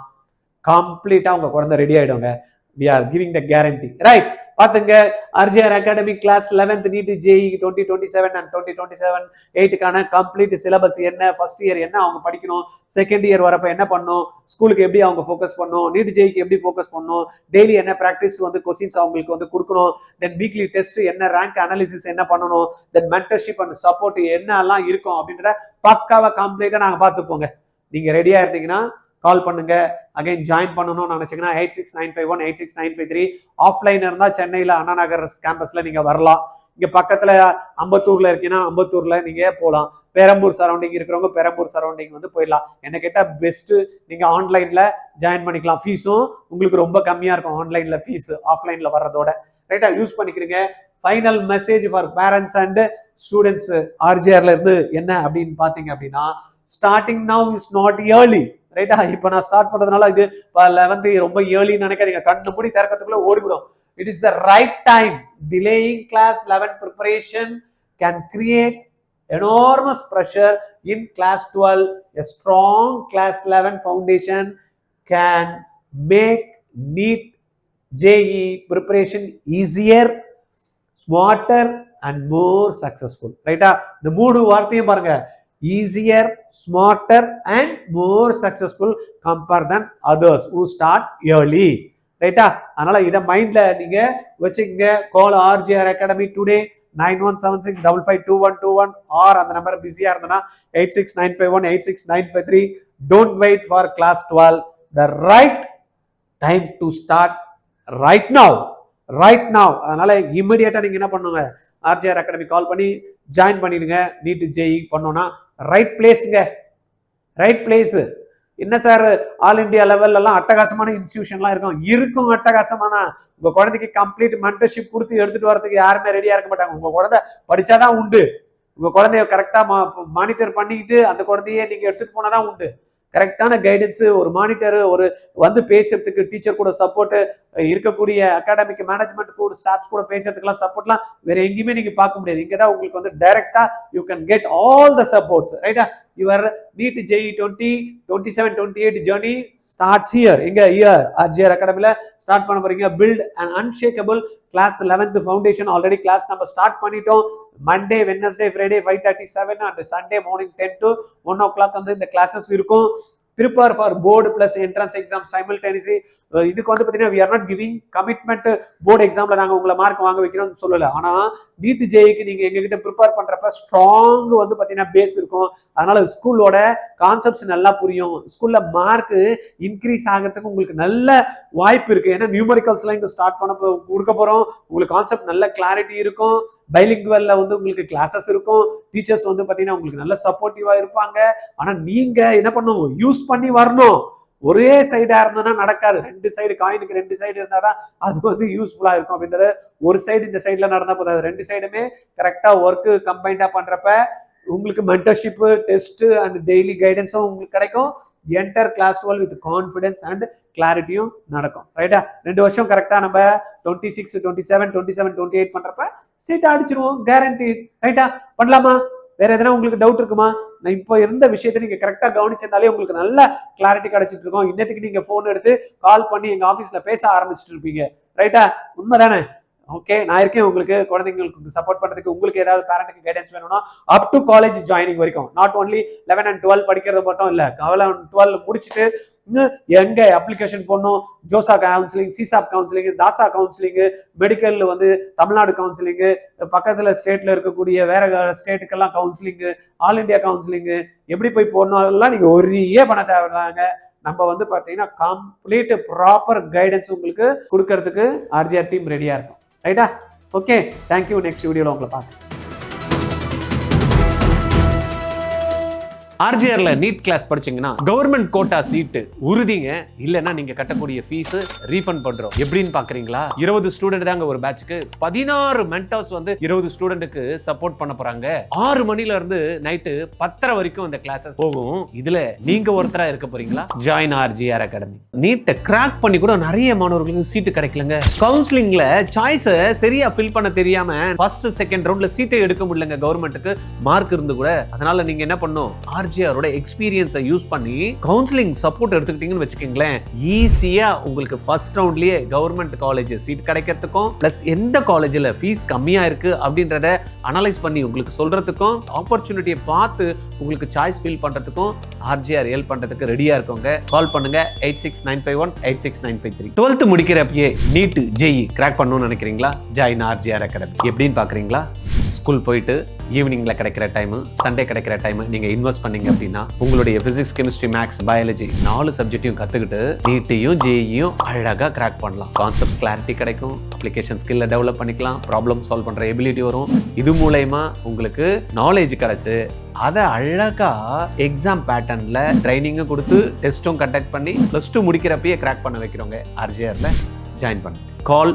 கம்ப்ளீட்டா உங்க குழந்தை ரெடி ஆயிடுங்க. we are giving the guarantee. Right? பாத்துங்க, RGR academy class 11th NEET JEE 2027 and 2027-8க்கான கம்ப்ளீட் சிலபஸ் என்ன, ஃபர்ஸ்ட் இயர் என்ன அவங்க படிக்கணும், செகண்ட் இயர் வரப்ப என்ன பண்ணணும், ஸ்கூலுக்கு எப்படி அவங்க ஃபோக்கஸ் பண்ணணும், நீட் ஜேஇக்கு எப்படி ஃபோக்கஸ் பண்ணணும், டெய்லி என்ன பிராக்டிஸ் வந்து கொஸ்டின்ஸ் அவங்களுக்கு வந்து கொடுக்கணும், தென் வீக்லி டெஸ்ட் என்ன, ரேங்க் அனாலிசிஸ் என்ன பண்ணணும், தென் மென்டர்ஷிப் அண்ட் சப்போர்ட் என்னெல்லாம் இருக்கும் அப்படின்றத பக்காவா கம்ப்ளீட்டா நாங்க பார்த்துப்போங்க. நீங்க ரெடியா இருந்தீங்கன்னா கால் பண்ணுங்க. அகைன் ஜாயின் பண்ணணும்னு நினைச்சீங்கன்னா 8695186953. ஆஃப்லைன் இருந்தா சென்னையில அண்ணா நகர் கேம்பஸ்ல நீங்க வரலாம். இங்க பக்கத்துல அம்பத்தூர்ல இருக்கீங்கன்னா அம்பத்தூர்ல நீங்க போகலாம். பெரம்பூர் சரௌண்டிங் இருக்கிறவங்க பெரம்பூர் சரௌண்டிங் வந்து போயிடலாம். என்ன கேட்டா பெஸ்ட் நீங்க ஆன்லைன்ல ஜாயின் பண்ணிக்கலாம். ஃபீஸும் உங்களுக்கு ரொம்ப கம்மியா இருக்கும் ஆன்லைன்ல ஃபீஸ் ஆஃப்லைன்ல வர்றதோட. ரைட்டா? யூஸ் பண்ணிக்கிறீங்க. Final message for parents and students ஆர்ஜிஆர்ல இருந்து என்ன அப்படின்னு பாத்தீங்க அப்படின்னா, starting now is not early. ரைட்டா? இப்ப நான் ஸ்டார்ட் பண்றதுனால இது 11th ரொம்ப இயர்லின்னு நினைக்காதீங்க. கண்ணு மூடி திறக்கிறதுக்குள்ள ஓடிவிடும். It is the right time. Delaying class 11 preparation can create enormous pressure in class 12. A strong class 11 foundation can make NEET JEE preparation easier, smarter and more successful. ரைட்டா? இந்த 3 வார்த்தையும் பாருங்க. easier, smarter and more successful compared than others who start early. ரைட்டா? அதனால இத மைண்ட்ல நீங்க வச்சுக்கங்க. கால் ஆர்ஜிஆர் அகாடமி டுடே 9176552121 ஆர் அந்த நம்பர் பிஸியா இருந்தனா 8695186953. Don't wait for class 12. The right time to start right now. அதனால இமிடியேட்டா நீங்க என்ன பண்ணுங்க, ஆர்ஜிஆர் அகாடமி கால் பண்ணி ஜாயின் பண்ணிடுங்க. நீட் ஜேஇ பண்ணோம்னா ரைட் பிளேஸ்ங்க. Right place. என்ன சார் ஆல் இண்டியா லெவல்ல எல்லாம் அட்டகாசமான இன்ஸ்டிடியூஷன்லாம் இருக்கும் அட்டகாசமான. உங்க குழந்தைக்கு கம்ப்ளீட் மென்டர்ஷிப் கொடுத்து எடுத்துட்டு வரதுக்கு யாருமே ரெடியா இருக்க மாட்டாங்க. உங்க குழந்தை படிச்சாதான் உண்டு. உங்க குழந்தைய கரெக்டா மானிட்டர் பண்ணிக்கிட்டு அந்த குழந்தைய நீங்க எடுத்துட்டு போனாதான் உண்டு. கரெக்டான கைடன்ஸ், ஒரு மானிட்டர், ஒரு வந்து பேசுறதுக்கு டீச்சர் கூட சப்போர்ட், இருக்கக்கூடிய அகாடமிக் மேனேஜ்மெண்ட் கூட ஸ்டாஃப்ஸ் கூட பேசுறதுக்குலாம் சப்போர்ட்லாம் வேற எங்கேயுமே நீங்க பார்க்க முடியாது. இங்க தான் உங்களுக்கு வந்து டைரக்டா you can get all the supports, ரைட்டா? Your NEET JEE 2027-28 journey starts here. எங்க ஹியர் RGR அகாடமில ஸ்டார்ட் பண்ண போறீங்க. Build and unshakeable class 11th foundation already class நம்ம ஸ்டார்ட் பண்ணிட்டோம். Monday, Wednesday, Friday 5:37 and Sunday morning 10 to 1 o'clock வந்து இந்த classes இருக்கும். prepare for board plus entrance exam simultaneously. இதுக்கு வந்து பாத்தீங்கன்னா we are not giving commitment board examல நாங்க உங்களை மார்க் வாங்க வைக்கிறோம்னு சொல்லல. ஆனா நீட் ஜேஇக்கு நீங்க எங்ககிட்ட ப்ரிப்பேர் பண்றப்ப ஸ்ட்ராங் வந்து பாத்தீங்கன்னா பேஸ் இருக்கும். அதனால ஸ்கூலோட கான்செப்ட்ஸ் நல்லா புரியும். ஸ்கூல்ல மார்க் இன்க்ரீஸ் ஆகிறதுக்கு உங்களுக்கு நல்ல வாய்ப்பு இருக்கு. ஏன்னா நியூமரிக்கல்ஸ்லாம் இங்க ஸ்டார்ட் பண்ண கொடுக்க போறோம். உங்களுக்கு கான்செப்ட் நல்ல கிளாரிட்டி இருக்கும். பைலிங்குவல்ல வந்து உங்களுக்கு கிளாஸஸ் இருக்கும். டீச்சர்ஸ் வந்து பாத்தீங்கன்னா உங்களுக்கு நல்ல சப்போர்ட்டிவா இருப்பாங்க. ஆனா நீங்க என்ன பண்ணணும், யூஸ் பண்ணி வரணும். ஒரே சைடா இருந்ததுன்னா நடக்காது. ரெண்டு சைடு, காயினுக்கு ரெண்டு சைடு இருந்தாதான் அது வந்து யூஸ்ஃபுல்லா இருக்கும். அப்படின்றது ஒரு சைடு இந்த சைட்ல நடந்தா போதாது. ரெண்டு சைடுமே கரெக்டா ஒர்க் கம்பைண்டா பண்றப்ப உங்களுக்கு மென்டர்ஷிப், டெஸ்ட் அண்ட் டெய்லி கைடன்ஸும் உங்களுக்கு கிடைக்கும். Enter class 12 with confidence and கிளாரிட்டியும் நடக்கும், ரைட்டா? 2 வருஷம் கரெக்டா நம்ம 26, 27, 28 பண்றப்ப சீட் அடிச்சிருவோம், கேரண்டி, ரைட்டா? பண்ணலாமா? வேற எதனா உங்களுக்கு டவுட் இருக்குமா? நான் இப்போ இருந்த விஷயத்தை நீங்க கரெக்டா கவனிச்சிருந்தாலே உங்களுக்கு நல்ல கிளாரிட்டி கிடைச்சிட்டு இருக்கும். இன்னத்துக்கு நீங்க போன் எடுத்து கால் பண்ணி எங்க ஆபீஸ்ல பேச ஆரம்பிச்சுட்டு இருப்பீங்க, ரைட்டா? உண்மைதானே? ஓகே, நான் இருக்கேன் உங்களுக்கு. குழந்தைங்களுக்கு சப்போர்ட் பண்றதுக்கு உங்களுக்கு ஏதாவது பேரண்ட்டுக்கு கைடன்ஸ் வேணும்னா அப் டு காலேஜ் ஜாயினிங் வரைக்கும், நாட் ஓன்லி 11 and 12 படிக்கிறது மட்டும் இல்ல, 11 and 12 முடிச்சுட்டு எங்க அப்ளிகேஷன் போடணும், JoSAA counselling, CSAB counselling, DASA counselling, medical வந்து தமிழ்நாடு கவுன்சிலிங், பக்கத்துல ஸ்டேட்ல இருக்கக்கூடிய வேற ஸ்டேட்டுக்கெல்லாம் கவுன்சிலிங், ஆல் இண்டியா கவுன்சிலிங், எப்படி போய் போடணும் அதெல்லாம் நீங்க ஒரே பண்ண தேவையில்லைங்க. நம்ம வந்து பாத்தீங்கன்னா கம்ப்ளீட் ப்ராப்பர் கைடன்ஸ் உங்களுக்கு கொடுக்கறதுக்கு RGR டீம் ரெடியா இருக்கும், ரைட்டா? Okay, thank you. நெக்ஸ்ட் வீடியோல உங்களை பார்க்கலாம். RGRல நீட் கிளாஸ் படிச்சீங்கன்னா கவர்மெண்ட் கோட்டா சீட்டு உறுதிங்க. இல்லைன்னா நீங்க கட்டக்கூடிய ஃபீஸ் ரீஃபண்ட் பண்றோம். எப்படின்னு பாக்குறீங்களா? 20 ஸ்டூடெண்ட் தாங்க ஒரு பேட்சுக்கு. 16 மென்டர்ஸ் வந்து 20 ஸ்டூடெண்ட்டுக்கு சப்போர்ட் பண்ண போறாங்க. 6 மணில இருந்து நைட்டு 10:30 வரைக்கும் இந்த கிளாஸஸ் போகும். இதுல நீங்க ஒருத்தரா இருக்க போறீங்களா? Join RGR academy. நீட்டை கிராக் பண்ணி கூட நிறைய மாணவர்களுக்கு சீட்டு கிடைக்கலங்க. கவுன்சிலிங்ல சாய்ஸ் சரியா ஃபில் பண்ண தெரியாம ஃபர்ஸ்ட் செகண்ட் ரவுண்ட்ல சீட்டை எடுக்க முடியலங்க கவர்மெண்ட்டுக்கு மார்க் இருந்து கூட. அதனால நீங்க என்ன பண்ணும், RGRோட எக்ஸ்பீரியன்ஸை யூஸ் பண்ணி கவுன்சிலிங் சப்போர்ட் எடுத்துக்கிட்டீங்கன்னு வச்சுக்கீங்களேன், ஈஸியா உங்களுக்கு ஃபர்ஸ்ட் ரவுண்ட்லயே கவர்மெண்ட் காலேஜ் சீட் கிடைக்கிறதுக்கும் பிளஸ் எந்த காலேஜ்ல ஃபீஸ் கம்மியா இருக்கு அப்படின்றத அனலைஸ் பண்ணி உங்களுக்கு சொல்றதுக்கும் ஆப்பர்ச்சுனிட்டியை பார்த்து உங்களுக்கு சாய்ஸ் ஃபில் பண்றதுக்கும் RGR ஹெல்ப் பண்றதுக்கு ரெடியா இருக்கோங்க. கால் பண்ணுங்க 8695186953. 12th முடிக்கிறப்பயே நீட் JEE கிராக் பண்ணணும்னு நினைக்கிறீங்களா? Join RGR academy. எப்படின்னு பாக்குறீங்களா? ஸ்கூல் போயிட்டு ஈவினிங்ல கிடைக்கிற டைம், சண்டே கிடைக்கிற டைம் நீங்க இன்வெஸ்ட் பண்ணீங்க அப்படின்னா உங்களுடைய பிசிக்ஸ், கெமிஸ்ட்ரி, மேக்ஸ், பயாலஜி 4 சப்ஜெக்டையும் கத்துக்கிட்டு நீட்டையும் JEEயும் அழகா கிராக் பண்ணலாம். கான்செப்ட் கிளாரிட்டி கிடைக்கும், அப்ளிகேஷன் ஸ்கில்ல டெவலப் பண்ணிக்கலாம், ப்ராப்ளம் சால்வ் பண்ற எபிலிட்டி வரும். இது மூலமா உங்களுக்கு நாலேஜ் கிடைச்சு அதை அழகா எக்ஸாம் பேட்டர்ன்ல ட்ரைனிங்கும் கொடுத்து டெஸ்ட்டும் கண்டக்ட் பண்ணி +2 முடிக்கிறப்பயே கிராக் பண்ண வைக்கிறோங்க. RGRல ஜாயின் பண்ணுங்க. கால்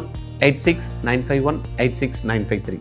8695186953.